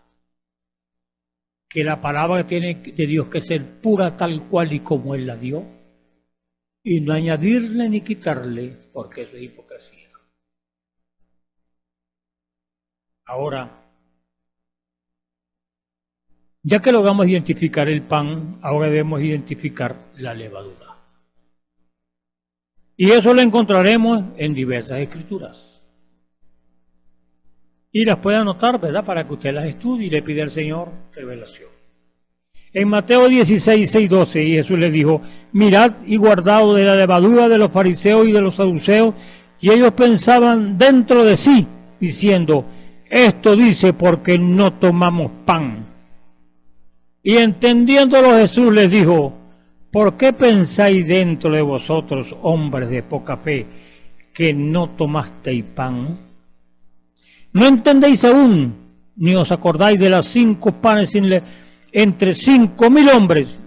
Que la palabra tiene de Dios que ser pura tal cual y como Él la dio, y no añadirle ni quitarle, porque eso es hipocresía. Ahora, ya que logramos identificar el pan, ahora debemos identificar la levadura. Y eso lo encontraremos en diversas escrituras. Y las puede anotar, ¿verdad?, para que usted las estudie y le pida al Señor revelación. En Mateo 16, 6, 12, y Jesús les dijo: mirad y guardaos de la levadura de los fariseos y de los saduceos. Y ellos pensaban dentro de sí, diciendo: esto dice porque no tomamos pan. Y entendiéndolo Jesús les dijo: ¿por qué pensáis dentro de vosotros, hombres de poca fe, que no tomasteis pan? ¿No entendéis aún, ni os acordáis de las 5 panes entre 5.000 hombres?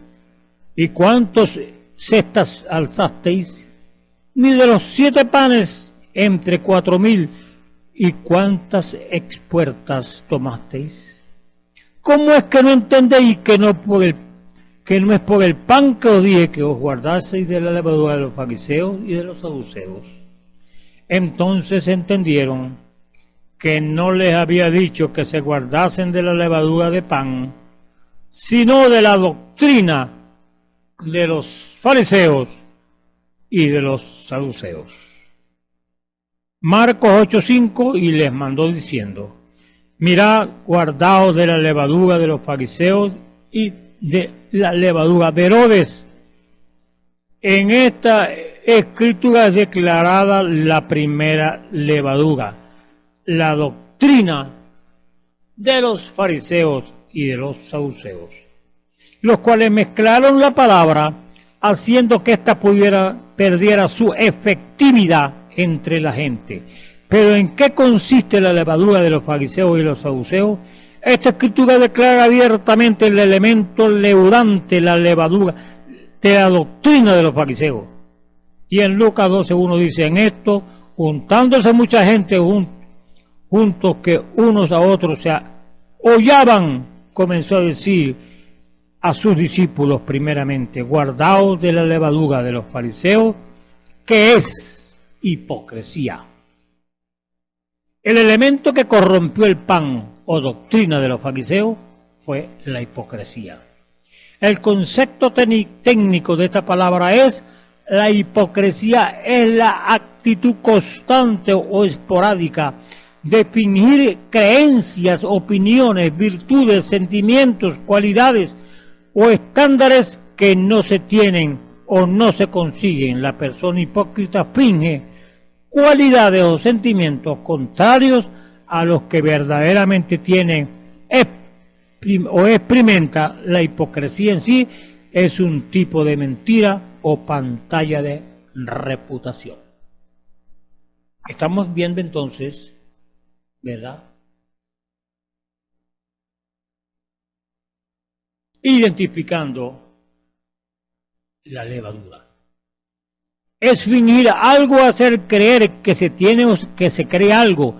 ¿Y cuántos cestas alzasteis? Ni de los 7 panes entre 4.000. ¿Y cuántas expuertas tomasteis? ¿Cómo es que no entendéis que no es por el pan que os dije que os guardaseis de la levadura de los fariseos y de los saduceos? Entonces entendieron que no les había dicho que se guardasen de la levadura de pan, sino de la doctrina de los fariseos y de los saduceos. Marcos 8:5, y les mandó diciendo: mirad, guardaos de la levadura de los fariseos y de la levadura de Herodes. En esta escritura es declarada la primera levadura, la doctrina de los fariseos y de los saduceos, los cuales mezclaron la palabra, haciendo que ésta perdiera su efectividad entre la gente. Pero ¿en qué consiste la levadura de los fariseos y los saduceos? Esta escritura declara abiertamente el elemento leudante, la levadura de la doctrina de los fariseos. Y en Lucas 12:1 dice: en esto, juntándose mucha gente juntos que unos a otros se hollaban, comenzó a decir a sus discípulos primeramente: guardaos de la levadura de los fariseos, que es hipocresía. El elemento que corrompió el pan o doctrina de los fariseos fue la hipocresía. El concepto técnico de esta palabra es: la hipocresía es la actitud constante o esporádica de fingir creencias, opiniones, virtudes, sentimientos, cualidades o estándares que no se tienen o no se consiguen. La persona hipócrita finge cualidades o sentimientos contrarios a los que verdaderamente tienen o experimenta. La hipocresía en sí es un tipo de mentira o pantalla de reputación. Estamos viendo entonces, ¿verdad?, identificando la levadura. Es fingir algo, hacer creer que se tiene o que se cree algo,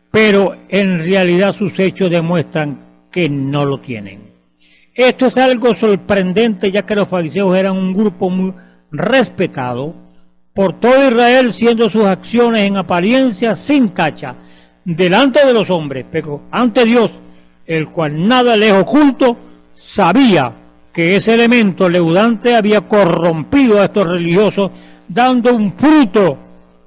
pero en realidad sus hechos demuestran que no lo tienen. Esto es algo sorprendente, ya que los fariseos eran un grupo muy respetado por todo Israel, siendo sus acciones en apariencia sin tacha delante de los hombres, pero ante Dios, el cual nada les oculto, sabía que ese elemento leudante había corrompido a estos religiosos, dando un fruto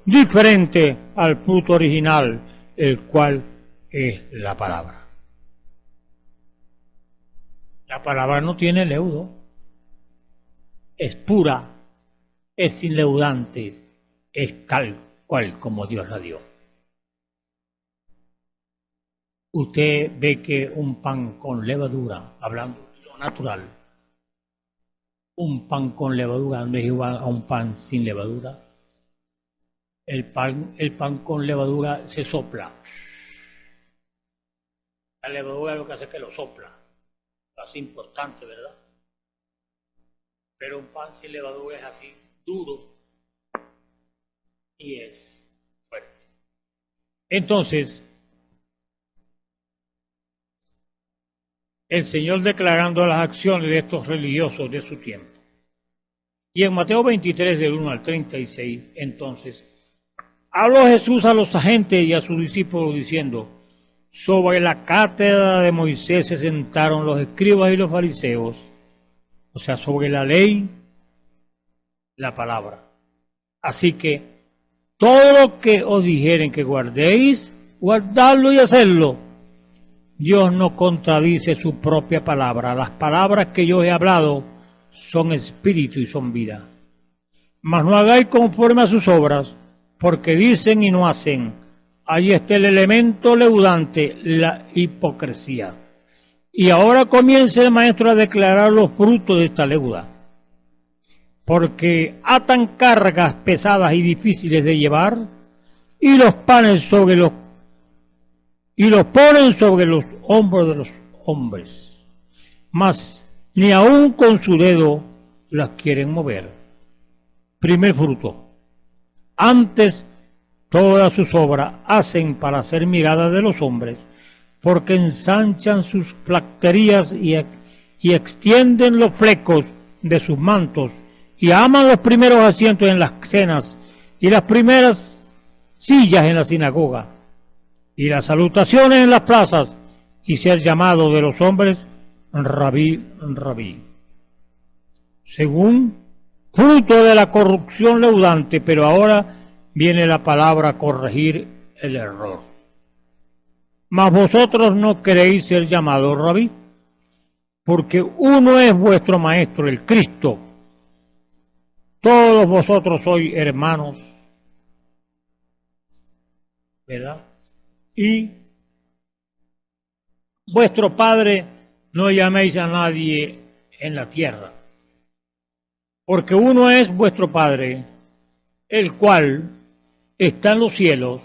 diferente al fruto original, el cual es la palabra. La palabra no tiene leudo, es pura, es sin leudante, es tal cual como Dios la dio. Usted ve que un pan con levadura, hablando de lo natural, un pan con levadura no es igual a un pan sin levadura. El pan con levadura se sopla. La levadura lo que hace es que lo sopla. Así importante, ¿verdad? Pero un pan sin levadura es así, duro y es fuerte. Entonces, el Señor declarando las acciones de estos religiosos de su tiempo. Y en Mateo 23, del 1 al 36, entonces, habló Jesús a los agentes y a sus discípulos diciendo: sobre la cátedra de Moisés se sentaron los escribas y los fariseos, o sea, sobre la ley, la palabra. Así que todo lo que os dijeren que guardéis, guardadlo y hacedlo. Dios no contradice su propia palabra. Las palabras que yo he hablado son espíritu y son vida. Mas no hagáis conforme a sus obras, porque dicen y no hacen. Ahí está el elemento leudante, la hipocresía. Y ahora comienza el maestro a declarar los frutos de esta leuda. Porque atan cargas pesadas y difíciles de llevar, y los ponen sobre los hombros de los hombres. Mas ni aun con su dedo las quieren mover. Primer fruto. Antes todas sus obras hacen para ser miradas de los hombres, porque ensanchan sus flacterías y extienden los flecos de sus mantos, y aman los primeros asientos en las cenas y las primeras sillas en la sinagoga, y las salutaciones en las plazas, y ser llamado de los hombres Rabí, Rabí. Según fruto de la corrupción leudante, pero ahora viene la palabra a corregir el error. Mas vosotros no queréis ser llamados Rabí, porque uno es vuestro maestro, el Cristo. Todos vosotros sois hermanos, ¿verdad? Y vuestro Padre no llaméis a nadie en la tierra, porque uno es vuestro Padre, el cual está en los cielos.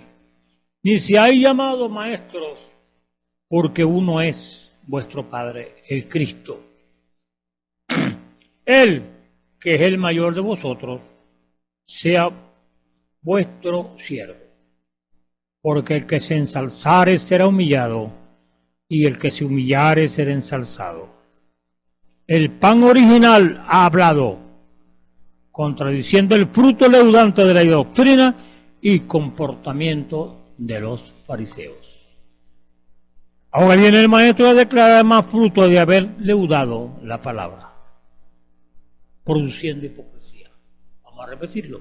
Ni se hay llamado maestros, porque uno es vuestro Padre, el Cristo. Él, que es el mayor de vosotros, sea vuestro siervo. Porque el que se ensalzare será humillado, y el que se humillare será ensalzado. El pan original ha hablado, contradiciendo el fruto leudante de la doctrina y comportamiento de los fariseos. Ahora viene el maestro a declarar más fruto de haber leudado la palabra, produciendo hipocresía. Vamos a repetirlo.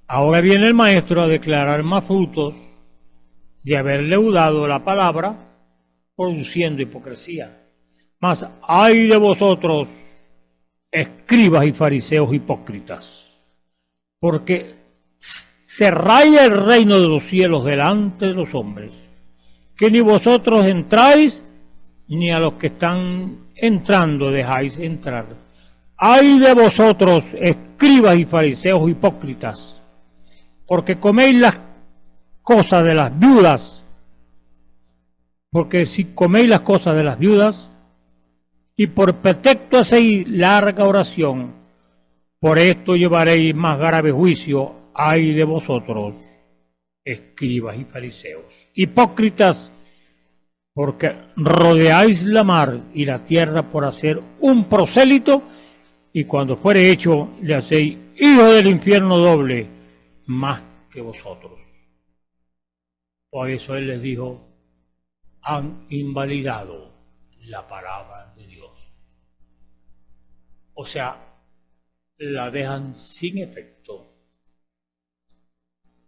Ahora viene el maestro a declarar más frutos de haber leudado la palabra, produciendo hipocresía. Mas ay de vosotros, escribas y fariseos hipócritas, porque cerráis el reino de los cielos delante de los hombres, que ni vosotros entráis, ni a los que están entrando dejáis entrar. Ay de vosotros, escribas y fariseos hipócritas, porque coméis las cosas de las viudas, porque si coméis las cosas de las viudas, y por pretexto hacéis larga oración, por esto llevaréis más grave juicio. Ay de vosotros, escribas y fariseos, hipócritas, porque rodeáis la mar y la tierra por hacer un prosélito, y cuando fuere hecho le hacéis hijo del infierno doble, más que vosotros. Por eso él les dijo: han invalidado la palabra de Dios. O sea, la dejan sin efecto.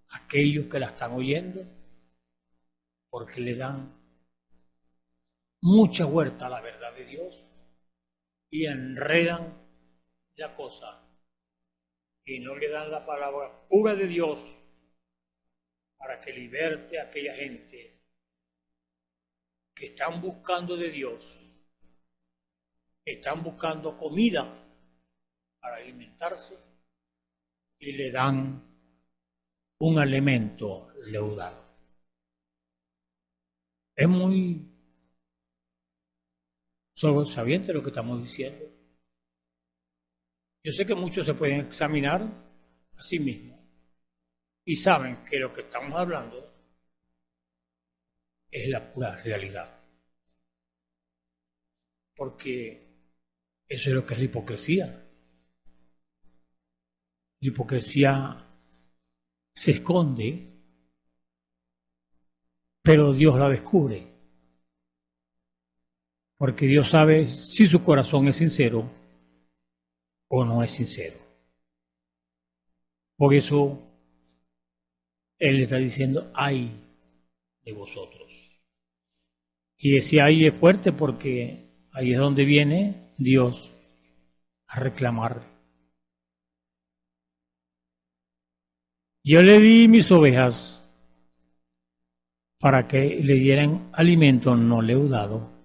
Aquellos que la están oyendo, porque le dan mucha vuelta a la verdad de Dios y enredan la cosa y no le dan la palabra pura de Dios para que liberte a aquella gente que están buscando de Dios, que están buscando comida para alimentarse, y le dan un alimento leudado. Es muy Son sabientes lo que estamos diciendo. Yo sé que muchos se pueden examinar a sí mismos y saben que lo que estamos hablando es la pura realidad. Porque eso es lo que es la hipocresía. La hipocresía se esconde, pero Dios la descubre. Porque Dios sabe si su corazón es sincero o no es sincero. Por eso Él le está diciendo, ay de vosotros. Y ese ay es fuerte porque ahí es donde viene Dios a reclamar. Yo le di mis ovejas para que le dieran alimento no leudado.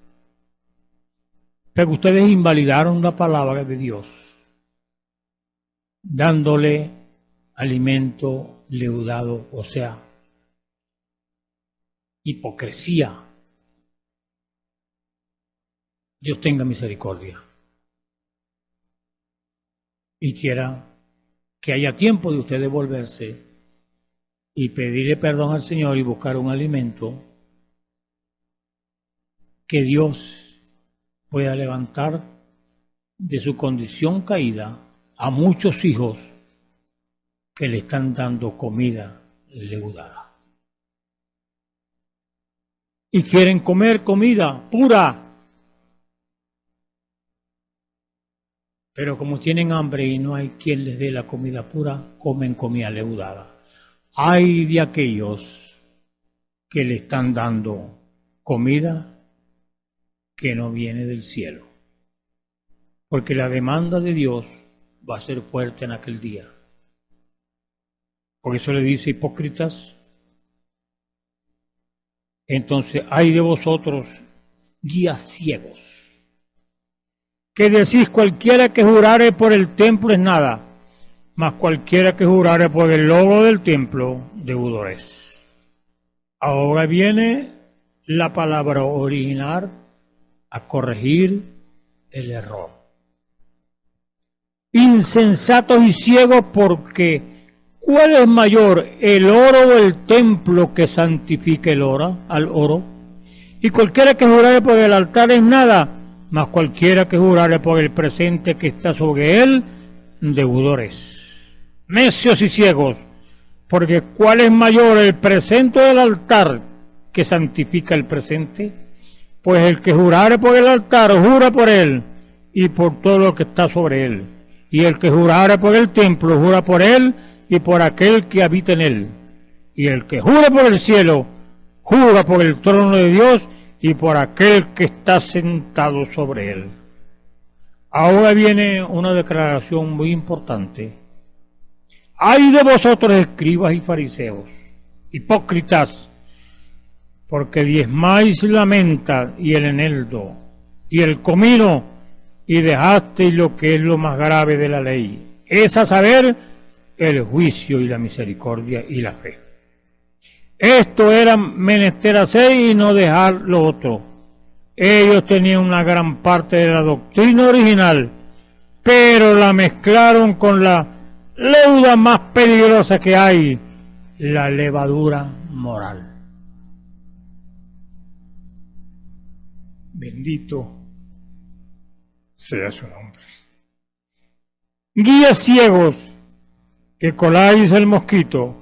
Pero ustedes invalidaron la palabra de Dios, dándole alimento leudado, o sea, hipocresía. Dios tenga misericordia y quiera que haya tiempo de ustedes volverse y pedirle perdón al Señor y buscar un alimento que Dios pueda levantar de su condición caída a muchos hijos que le están dando comida leudada. Y quieren comer comida pura. Pero como tienen hambre y no hay quien les dé la comida pura, comen comida leudada. Ay de aquellos que le están dando comida que no viene del cielo. Porque la demanda de Dios va a ser fuerte en aquel día. Por eso le dice, hipócritas, entonces ay de vosotros, guías ciegos, que decís cualquiera que jurare por el templo es nada, mas cualquiera que jurare por el logo del templo, deudor es. Ahora viene la palabra original a corregir el error. Insensatos y ciegos, porque ¿cuál es mayor, el oro o el templo que santifica el oro, al oro? Y cualquiera que jurare por el altar es nada, mas cualquiera que jurare por el presente que está sobre él, deudores. Necios y ciegos, porque ¿cuál es mayor, el presente del altar que santifica el presente? Pues el que jurare por el altar, jura por él y por todo lo que está sobre él. Y el que jurare por el templo, jura por él y por aquel que habita en él. Y el que jura por el cielo, jura por el trono de Dios y por aquel que está sentado sobre él. Ahora viene una declaración muy importante. Ay de vosotros, escribas y fariseos, hipócritas, porque diezmáis la menta y el eneldo y el comino, y dejasteis lo que es lo más grave de la ley, es a saber, el juicio y la misericordia y la fe. Esto era menester hacer y no dejar lo otro. Ellos tenían una gran parte de la doctrina original, pero la mezclaron con la leuda más peligrosa que hay, la levadura moral. Bendito sea su nombre. Guías ciegos, que coláis el mosquito,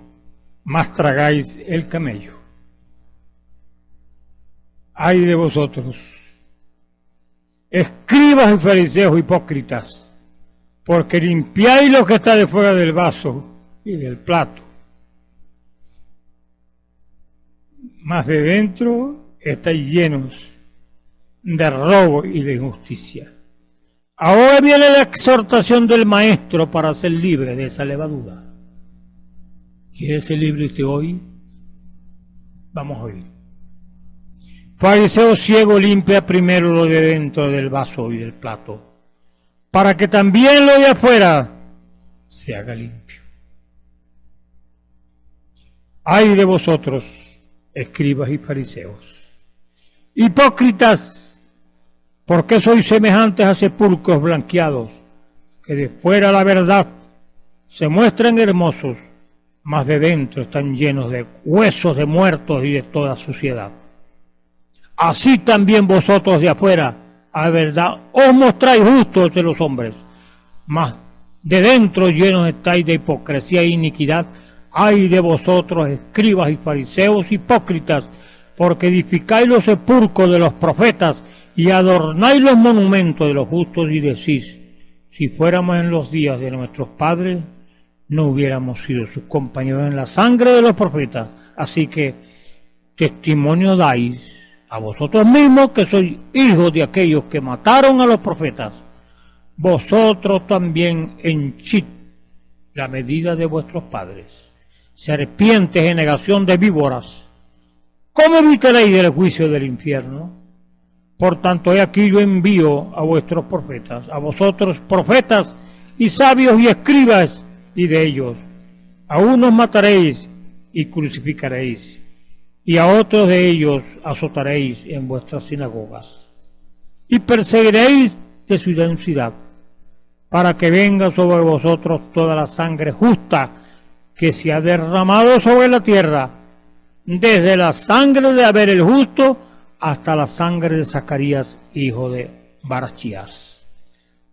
mas tragáis el camello. Ay de vosotros, escribas y fariseos hipócritas, porque limpiáis lo que está de fuera del vaso y del plato, mas de dentro estáis llenos de robo y de injusticia. Ahora viene la exhortación del maestro para ser libre de esa levadura. ¿Quiere ser libre usted hoy? Vamos a oír. Fariseo ciego, limpia primero lo de dentro del vaso y del plato, para que también lo de afuera se haga limpio. Ay de vosotros, escribas y fariseos, hipócritas, ¿Por qué sois semejantes a sepulcros blanqueados, que de fuera la verdad se muestran hermosos, mas de dentro están llenos de huesos de muertos y de toda suciedad? Así también vosotros de afuera, a verdad, os mostráis justos de los hombres, mas de dentro llenos estáis de hipocresía e iniquidad. Ay de vosotros, escribas y fariseos hipócritas, porque edificáis los sepulcros de los profetas y adornáis los monumentos de los justos, y decís: si fuéramos en los días de nuestros padres, no hubiéramos sido sus compañeros en la sangre de los profetas. Así que testimonio dais a vosotros mismos que sois hijos de aquellos que mataron a los profetas. Vosotros también henchid la medida de vuestros padres, serpientes en negación de víboras. ¿Cómo evitaréis el juicio del infierno? Por tanto, he aquí yo envío a vuestros profetas, a vosotros profetas y sabios y escribas, y de ellos a unos mataréis y crucificaréis, y a otros de ellos azotaréis en vuestras sinagogas, y perseguiréis de ciudad en ciudad, para que venga sobre vosotros toda la sangre justa que se ha derramado sobre la tierra, desde la sangre de Abel el justo hasta la sangre de Zacarías, hijo de Barachías,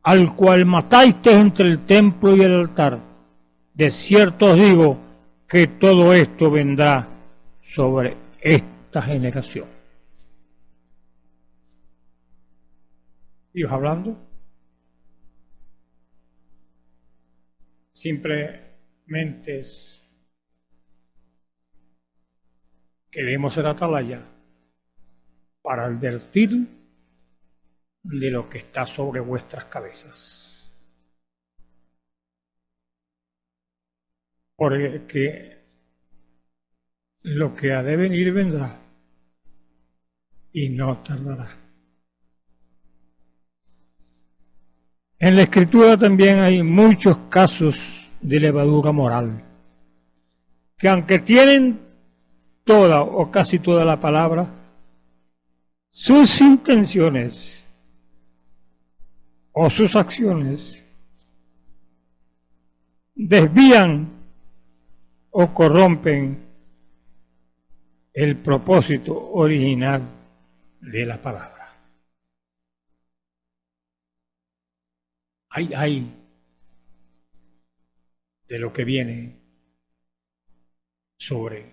al cual mataste entre el templo y el altar. De cierto os digo que todo esto vendrá sobre esta generación. Dios hablando. Simplemente queremos ser atalaya para advertir de lo que está sobre vuestras cabezas. Porque lo que ha de venir vendrá y no tardará. En la Escritura también hay muchos casos de levadura moral, que aunque tienen toda o casi toda la palabra, sus intenciones o sus acciones desvían o corrompen el propósito original de la palabra. Ay de lo que viene sobre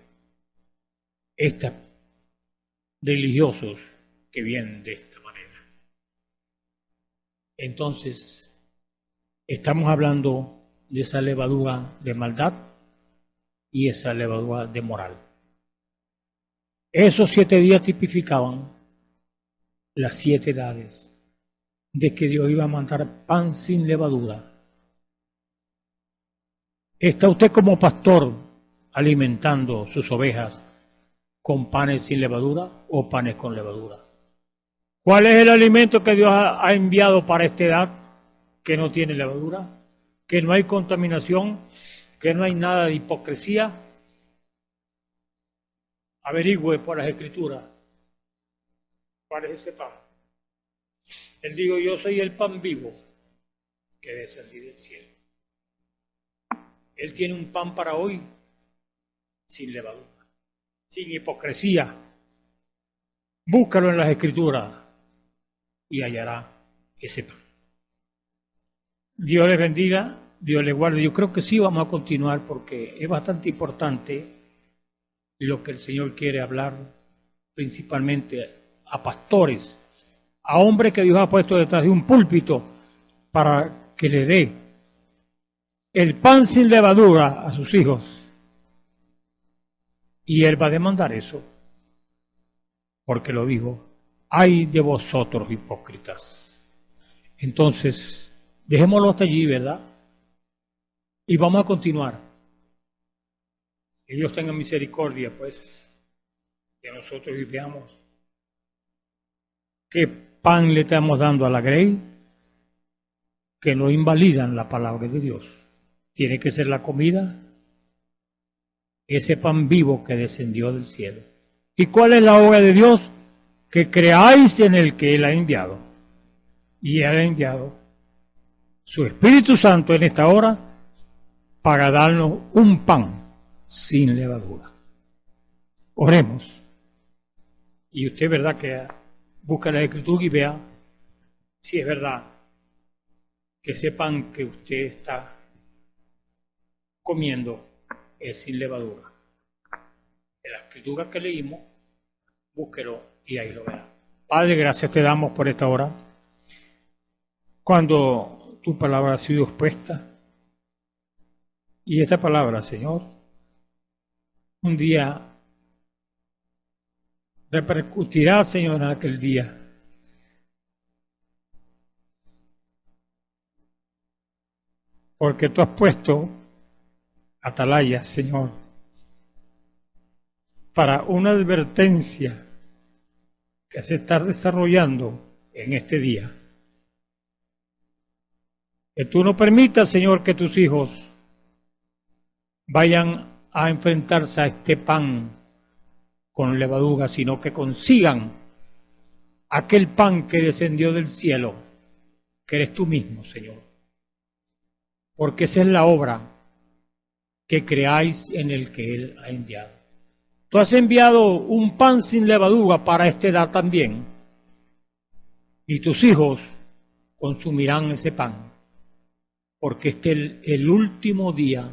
estos religiosos que vienen de esta manera. Entonces, estamos hablando de esa levadura de maldad y esa levadura de moral. Esos 7 días tipificaban las 7 edades de que Dios iba a mandar pan sin levadura. ¿Está usted como pastor alimentando sus ovejas con panes sin levadura o panes con levadura? ¿Cuál es el alimento que Dios ha enviado para esta edad que no tiene levadura? ¿Que no hay contaminación? ¿Que no hay nada de hipocresía? Averigüe por las Escrituras cuál es ese pan. Él dijo: yo soy el pan vivo que descendí del cielo. Él tiene un pan para hoy sin levadura, sin hipocresía. Búscalo en las Escrituras y hallará ese pan. Dios les bendiga, Dios les guarde. Yo creo que sí vamos a continuar porque es bastante importante lo que el Señor quiere hablar, principalmente a pastores, a hombres que Dios ha puesto detrás de un púlpito para que le dé el pan sin levadura a sus hijos. Y Él va a demandar eso, porque lo dijo: ay de vosotros hipócritas. Entonces, dejémoslo hasta allí, ¿verdad? Y vamos a continuar. Que Dios tenga misericordia, pues, de nosotros y veamos qué pan le estamos dando a la grey, que no invalidan la palabra de Dios. Tiene que ser la comida, ese pan vivo que descendió del cielo. ¿Y cuál es la obra de Dios? Que creáis en el que Él ha enviado. y Él ha enviado su Espíritu Santo en esta hora para darnos un pan sin levadura. Oremos. Y usted, ¿verdad?, que busca la Escritura y vea si es verdad que ese pan que usted está comiendo es sin levadura. En la Escritura que leímos, búsquelo y ahí lo verá. Padre, gracias te damos por esta hora. Cuando tu palabra ha sido expuesta, y esta palabra, Señor, un día repercutirá, Señor, en aquel día. Porque tú has puesto atalayas, Señor, para una advertencia que se está desarrollando en este día. Que tú no permitas, Señor, que tus hijos vayan a enfrentarse a este pan con levadura, sino que consigan aquel pan que descendió del cielo, que eres tú mismo, Señor. Porque esa es la obra que creáis en el que Él ha enviado. Tú has enviado un pan sin levadura para esta edad también, y tus hijos consumirán ese pan, porque este es el último día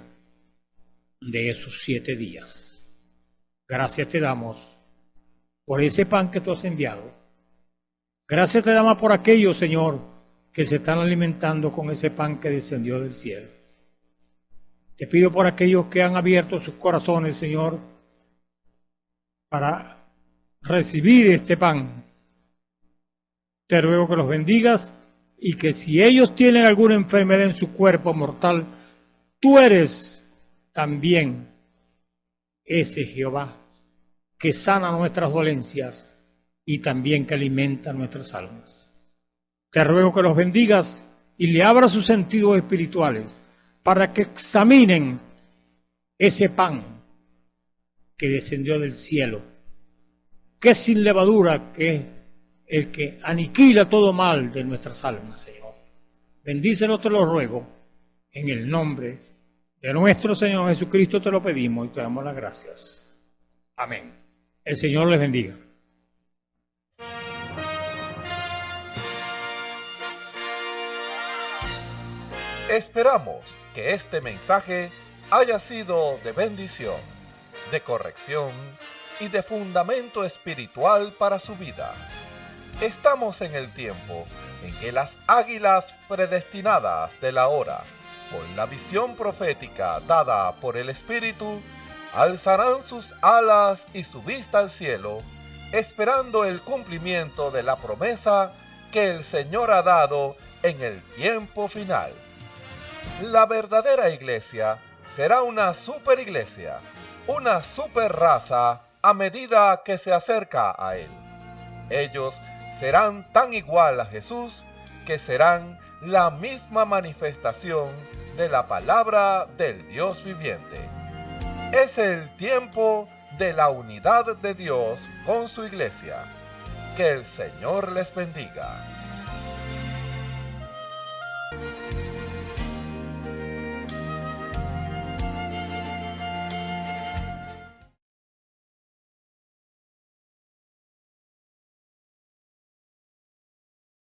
de esos 7 días. Gracias te damos por ese pan que tú has enviado. Gracias te damos por aquellos, Señor, que se están alimentando con ese pan que descendió del cielo. Te pido por aquellos que han abierto sus corazones, Señor, para recibir este pan. Te ruego que los bendigas y que si ellos tienen alguna enfermedad en su cuerpo mortal, tú eres también ese Jehová que sana nuestras dolencias y también que alimenta nuestras almas. Te ruego que los bendigas y le abras sus sentidos espirituales para que examinen ese pan que descendió del cielo, que es sin levadura, que es el que aniquila todo mal de nuestras almas, Señor. Bendícelo, te lo ruego, en el nombre de nuestro Señor Jesucristo te lo pedimos y te damos las gracias. Amén. El Señor les bendiga.
Esperamos que este mensaje haya sido de bendición, de corrección y de fundamento espiritual para su vida. Estamos en el tiempo en que las águilas predestinadas de la hora, con la visión profética dada por el Espíritu, alzarán sus alas y su vista al cielo, esperando el cumplimiento de la promesa que el Señor ha dado en el tiempo final. La verdadera iglesia será una superiglesia, una super raza a medida que se acerca a Él. Ellos serán tan igual a Jesús que serán la misma manifestación de la palabra del Dios viviente. Es el tiempo de la unidad de Dios con su iglesia. Que el Señor les bendiga.